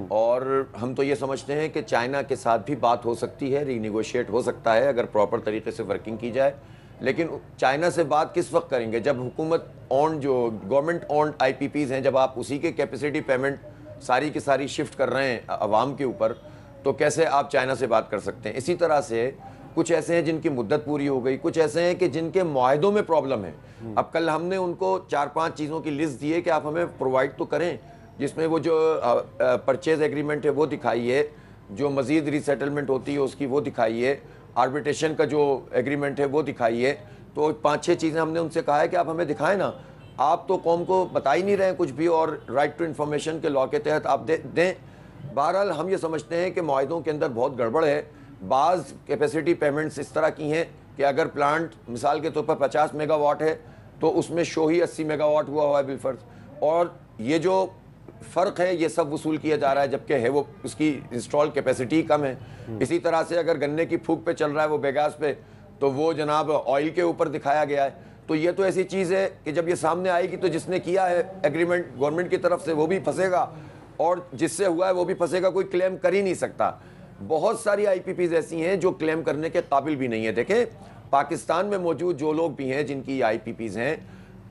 [SPEAKER 5] اور ہم تو یہ سمجھتے ہیں کہ چائنا کے ساتھ بھی بات ہو سکتی ہے، ری نیگوشیٹ ہو سکتا ہے اگر پراپر طریقے سے ورکنگ کی جائے، لیکن چائنا سے بات کس وقت کریں گے؟ جب حکومت اونڈ جو گورنمنٹ اونڈ آئی پی پیز ہیں، جب آپ اسی کے کیپیسٹی پیمنٹ ساری کی ساری شفٹ کر رہے ہیں عوام کے اوپر، تو کیسے آپ چائنا سے بات کر سکتے ہیں؟ اسی طرح سے کچھ ایسے ہیں جن کی مدت پوری ہو گئی، کچھ ایسے ہیں کہ جن کے معاہدوں میں پرابلم ہے۔ اب کل ہم نے ان کو 4-5 چیزوں کی لسٹ دی ہے کہ آپ ہمیں پرووائڈ تو کریں، جس میں وہ جو پرچیز ایگریمنٹ ہے وہ دکھائیے، جو مزید ری سیٹلمنٹ ہوتی ہے اس کی وہ دکھائیے، آربیٹریشن کا جو ایگریمنٹ ہے وہ دکھائیے۔ تو 5-6 چیزیں ہم نے ان سے کہا ہے کہ آپ ہمیں دکھائیں نا، آپ تو قوم کو بتا ہی نہیں رہے ہیں کچھ بھی، اور رائٹ ٹو انفارمیشن کے لاء کے تحت آپ دیں۔ بہرحال ہم یہ سمجھتے ہیں کہ معاہدوں کے اندر بہت گڑبڑ ہے۔ بعض کیپیسٹی پیمنٹس اس طرح کی ہیں کہ اگر پلانٹ مثال کے طور پر 50 میگا واٹ ہے تو اس میں شو ہی 80 میگا واٹ ہوا ہے بالفرض، اور یہ جو فرق ہے یہ سب وصول کیا جا رہا ہے، جبکہ ہے وہ اس کی انسٹال کیپیسٹی کم ہے۔ اسی طرح سے اگر گنے کی پھوک پہ چل رہا ہے وہ بیگاس پہ، تو وہ جناب آئل کے اوپر دکھایا گیا ہے۔ تو یہ تو ایسی چیز ہے کہ جب یہ سامنے آئے گی تو جس نے کیا ہے ایگریمنٹ گورنمنٹ کی طرف سے وہ بھی پھنسے گا، اور جس سے ہوا ہے وہ بھی پھنسے گا، کوئی کلیم کر ہی نہیں سکتا۔ بہت ساری آئی پی پیز ایسی ہیں جو کلیم کرنے کے قابل بھی نہیں ہے۔ دیکھیں پاکستان میں موجود جو لوگ بھی ہیں جن کی آئی پی پیز ہیں،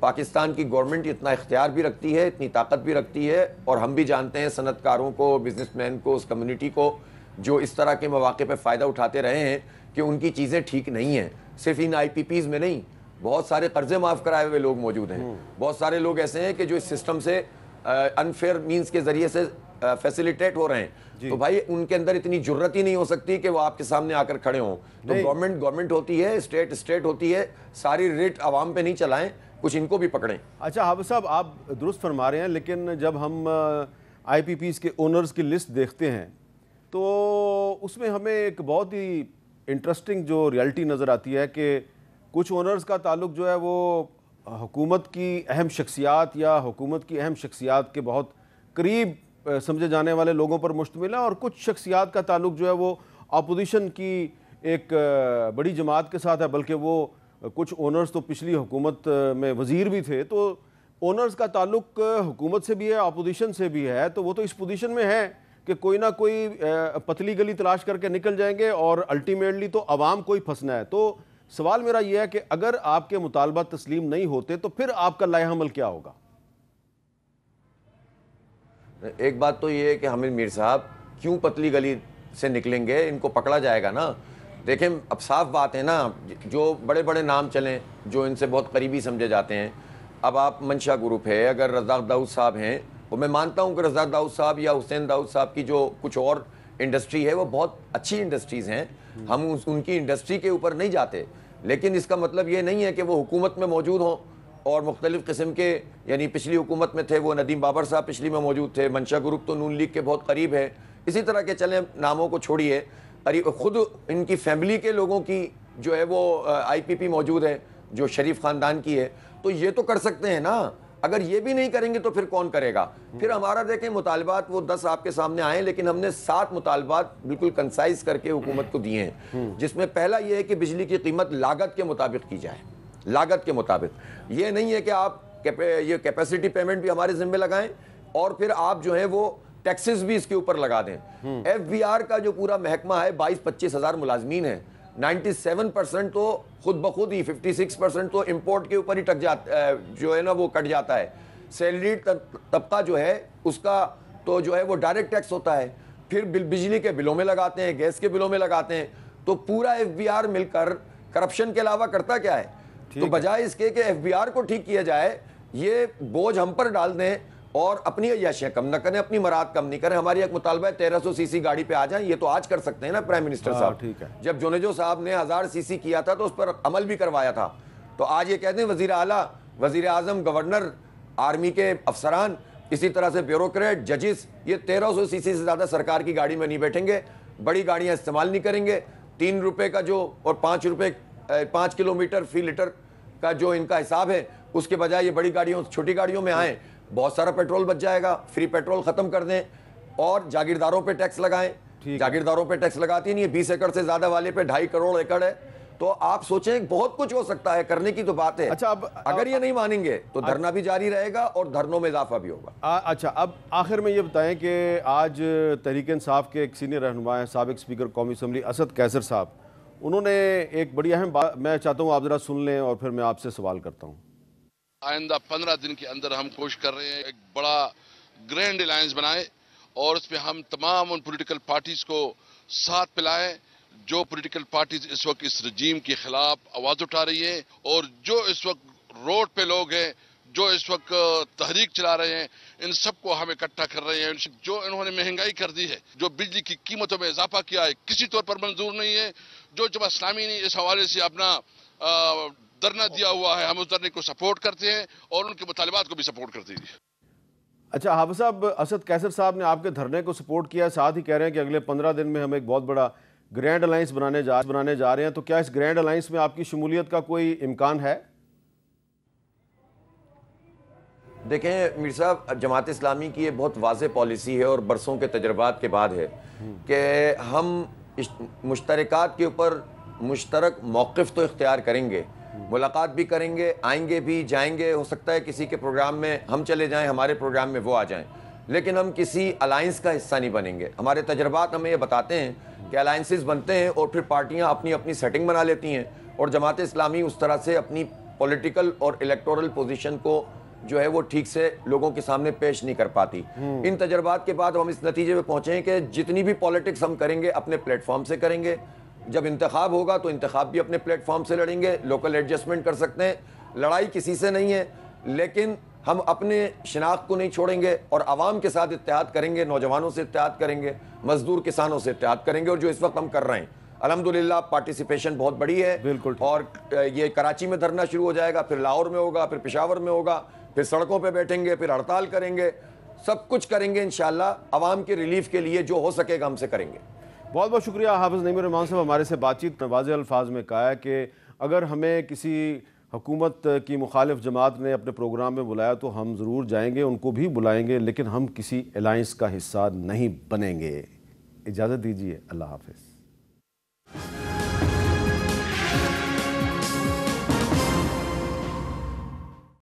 [SPEAKER 5] پاکستان کی گورنمنٹ اتنا اختیار بھی رکھتی ہے، اتنی طاقت بھی رکھتی ہے، اور ہم بھی جانتے ہیں صنعت کاروں کو، بزنس مین کو، اس کمیونٹی کو جو اس طرح کے مواقع پہ فائدہ اٹھاتے رہے ہیں کہ ان کی چیزیں ٹھیک نہیں ہیں۔ صرف ان آئی پی پیز میں نہیں، بہت سارے قرضے معاف کرائے ہوئے لوگ موجود ہیں، بہت سارے لوگ ایسے ہیں کہ جو اس سسٹم سے انفیئر مینز کے ذریعے سے فیسیلیٹیٹ ہو رہے ہیں۔ تو بھائی ان کے اندر اتنی جرت ہی نہیں ہو سکتی کہ وہ آپ کے سامنے آ کر کھڑے ہوں۔ تو گورنمنٹ ہوتی ہے، اسٹیٹ ہوتی ہے، ساری ریٹ عوام پہ نہیں چلائیں، کچھ ان کو بھی پکڑیں۔
[SPEAKER 1] اچھا حافظ صاحب، آپ درست فرما رہے ہیں، لیکن جب ہم آئی پی پیز کے اونرز کی لسٹ دیکھتے ہیں تو اس میں ہمیں ایک بہت ہی انٹرسٹنگ جو ریالٹی نظر آتی ہے کہ کچھ اونرز کا تعلق جو ہے وہ حکومت کی اہم شخصیات یا حکومت کی اہم شخصیات کے بہت قریب سمجھے جانے والے لوگوں پر مشتمل ہے، اور کچھ شخصیات کا تعلق جو ہے وہ اپوزیشن کی ایک بڑی جماعت کے ساتھ ہے، بلکہ وہ کچھ اونرز تو پچھلی حکومت میں وزیر بھی تھے۔ تو اونرز کا تعلق حکومت سے بھی ہے، اپوزیشن سے بھی ہے، تو وہ تو اس پوزیشن میں ہے کہ کوئی نہ کوئی پتلی گلی تلاش کر کے نکل جائیں گے، اور الٹیمیٹلی تو عوام کو ہی پھنسنا ہے۔ تو سوال میرا یہ ہے کہ اگر آپ کے مطالبات تسلیم نہیں ہوتے تو پھر آپ کا لائحہ عمل کیا ہوگا؟
[SPEAKER 5] ایک بات تو یہ ہے کہ حامد میر صاحب کیوں پتلی گلی سے نکلیں گے, ان کو پکڑا جائے گا نا. دیکھیں اب صاف بات ہے نا, جو بڑے بڑے نام چلیں جو ان سے بہت قریبی سمجھے جاتے ہیں, اب آپ منشا گروپ ہے, اگر رزاق داؤد صاحب ہیں, اور میں مانتا ہوں کہ رزاق داؤد صاحب یا حسین داؤد صاحب کی جو کچھ اور انڈسٹری ہے وہ بہت اچھی انڈسٹریز ہیں, ہم ان کی انڈسٹری کے اوپر نہیں جاتے, لیکن اس کا مطلب یہ نہیں ہے کہ وہ حکومت میں موجود ہوں اور مختلف قسم کے, یعنی پچھلی حکومت میں تھے وہ ندیم بابر صاحب پچھلی میں موجود تھے, منشا گروپ تو نون لیگ کے بہت قریب ہے, اسی طرح کے چلیں ناموں کو چھوڑیے, خود ان کی فیملی کے لوگوں کی جو ہے وہ آئی پی پی موجود ہے جو شریف خاندان کی ہے, تو یہ تو کر سکتے ہیں نا. اگر یہ بھی نہیں کریں گے تو پھر کون کرے گا؟ پھر ہمارا دیکھیں مطالبات وہ 10 آپ کے سامنے آئے, لیکن ہم نے 7 مطالبات بالکل کنسائز کر کے حکومت کو دیے ہیں, جس میں پہلا یہ ہے کہ بجلی کی قیمت لاگت کے مطابق کی جائے, لاگت کے مطابق. یہ نہیں ہے کہ آپ یہ کیپیسٹی پیمنٹ بھی ہمارے ذمہ لگائیں اور پھر آپ جو ہیں وہ ٹیکسز بھی اس کے اوپر لگا دیں. ایف بی آر کا جو پورا محکمہ ہے 22-25 ہزار ملازمین ہیں, 97% تو خود بخود ہی, 56% تو امپورٹ کے اوپر ہی جو ہے نا وہ کٹ جاتا ہے. سیلریڈ طبقہ جو ہے اس کا تو جو ہے وہ ڈائریکٹ ٹیکس ہوتا ہے, پھر بجلی کے بلوں میں لگاتے ہیں, گیس کے بلوں میں لگاتے ہیں, تو پورا ایف بی آر مل کر کرپشن کے علاوہ کرتا کیا ہے؟ تو بجائے اس کے کہ ایف بی آر کو ٹھیک کیا جائے, یہ بوجھ ہم پر ڈال دیں اور اپنی عیاشیاں کم نہ کریں, اپنی مراد کم نہیں کریں. ہماری ایک مطالبہ ہے 1300 سی سی گاڑی پہ آ جائیں, یہ تو آج کر سکتے ہیں نا پرائم منسٹر صاحب. جب جونیجو صاحب نے 1000 سی سی کیا تھا تو اس پر عمل بھی کروایا تھا, تو آج یہ کہتے ہیں وزیر اعلیٰ, وزیر اعظم, گورنر, آرمی کے افسران, اسی طرح سے بیوروکریٹ, ججز, یہ 1300 سی سی سے زیادہ سرکار کی گاڑی میں نہیں بیٹھیں گے, بڑی گاڑیاں استعمال نہیں کریں گے. 3 روپے کا جو اور 5 روپے 5 کلومیٹر فی لیٹر کا جو ان کا حساب ہے, اس کے بجائے یہ بڑی گاڑیوں چھوٹی گاڑیوں میں آئیں, بہت سارا پیٹرول بچ جائے گا. فری پیٹرول ختم کر دیں اور جاگیرداروں پہ ٹیکس لگائیں. جاگیرداروں پہ ٹیکس لگاتی نہیں ہے, 20 ایکڑ سے زیادہ والے پہ 2.5 کروڑ ایکڑ ہے. تو آپ سوچیں بہت کچھ ہو سکتا ہے, کرنے کی تو بات ہے.
[SPEAKER 1] اچھا, اب
[SPEAKER 5] اگر یہ نہیں مانیں گے تو دھرنا بھی جاری رہے گا اور دھرنوں میں اضافہ بھی ہوگا.
[SPEAKER 1] اچھا, اب آخر میں یہ بتائیں کہ آج تحریک انصاف کے ایک سینئر رہنما ہیں, سابق اسپیکر قومی اسمبلی اسد قیصر صاحب, انہوں نے ایک بڑی اہم بات, میں چاہتا ہوں آپ ذرا سن لیں اور پھر میں آپ سے سوال کرتا ہوں.
[SPEAKER 6] آئندہ 15 دن کے اندر ہم کوشش کر رہے ہیں ایک بڑا گرینڈ الائنس بنائیں اور اس پہ ہم تمام ان پولیٹیکل پارٹیز کو ساتھ پلائیں جو پولیٹیکل پارٹیز اس وقت اس رجیم کے خلاف آواز اٹھا رہی ہیں, اور جو اس وقت روڈ پہ لوگ ہیں, جو اس وقت تحریک چلا رہے ہیں, ان سب کو ہم اکٹھا کر رہے ہیں. جو انہوں نے مہنگائی کر دی ہے, جو بجلی کی قیمتوں میں اضافہ کیا ہے, کسی طور پر منظور نہیں ہے. جو جماعت اسلامی نے اس حوالے سے اپنا دھرنا دیا ہوا ہے, ہم اس دھرنے کو سپورٹ کرتے ہیں اور ان کے مطالبات کو بھی سپورٹ کرتے ہیں.
[SPEAKER 1] اچھا حافظ صاحب, اسد قیصر صاحب نے آپ کے دھرنے کو سپورٹ کیا ہے, ساتھ ہی کہہ رہے ہیں کہ اگلے 15 دن میں ہم ایک بہت بڑا گرینڈ الائنس بنانے جا رہے ہیں, تو کیا اس گرینڈ الائنس میں آپ کی شمولیت کا کوئی امکان ہے؟
[SPEAKER 5] دیکھیں میر صاحب, جماعت اسلامی کی یہ بہت واضح پالیسی ہے اور برسوں کے تجربات کے بعد ہے کہ ہم مشترکات کے اوپر مشترک موقف تو اختیار کریں گے, ملاقات بھی کریں گے, آئیں گے بھی, جائیں گے. ہو سکتا ہے کسی کے پروگرام میں ہم چلے جائیں, ہمارے پروگرام میں وہ آ جائیں, لیکن ہم کسی الائنس کا حصہ نہیں بنیں گے. ہمارے تجربات ہمیں یہ بتاتے ہیں کہ الائنسز بنتے ہیں اور پھر پارٹیاں اپنی اپنی سیٹنگ بنا لیتی ہیں, اور جماعت اسلامی اس طرح سے اپنی پولیٹیکل اور الیکٹورل پوزیشن کو جو ہے وہ ٹھیک سے لوگوں کے سامنے پیش نہیں کر پاتی. ان تجربات کے بعد ہم اس نتیجے میں پہنچے ہیں کہ جتنی بھی پالیٹکس ہم کریں گے اپنے پلیٹ فارم سے کریں گے. جب انتخاب ہوگا تو انتخاب بھی اپنے پلیٹ فارم سے لڑیں گے, لوکل ایڈجسٹمنٹ کر سکتے ہیں, لڑائی کسی سے نہیں ہے, لیکن ہم اپنے شناخت کو نہیں چھوڑیں گے اور عوام کے ساتھ اتحاد کریں گے, نوجوانوں سے اتحاد کریں گے, مزدور کسانوں سے اتحاد کریں گے, اور جو اس وقت ہم کر رہے ہیں الحمدللہ پارٹیسپیشن بہت بڑی ہے.
[SPEAKER 1] بالکل.
[SPEAKER 5] اور یہ کراچی میں دھرنا شروع ہو جائے گا, پھر لاہور میں ہوگا, پھر پشاور میں ہوگا, پھر سڑکوں پہ بیٹھیں گے, پھر ہڑتال کریں گے, سب کچھ کریں گے انشاءاللہ. عوام کے ریلیف کے لیے جو ہو سکے گا ہم سے کریں گے.
[SPEAKER 1] بہت بہت شکریہ حافظ نعیم الرحمان صاحب, ہمارے سے بات چیت واضح الفاظ میں کہا ہے کہ اگر ہمیں کسی حکومت کی مخالف جماعت نے اپنے پروگرام میں بلایا تو ہم ضرور جائیں گے, ان کو بھی بلائیں گے, لیکن ہم کسی الائنس کا حصہ نہیں بنیں گے. اجازت دیجیے, اللہ حافظ.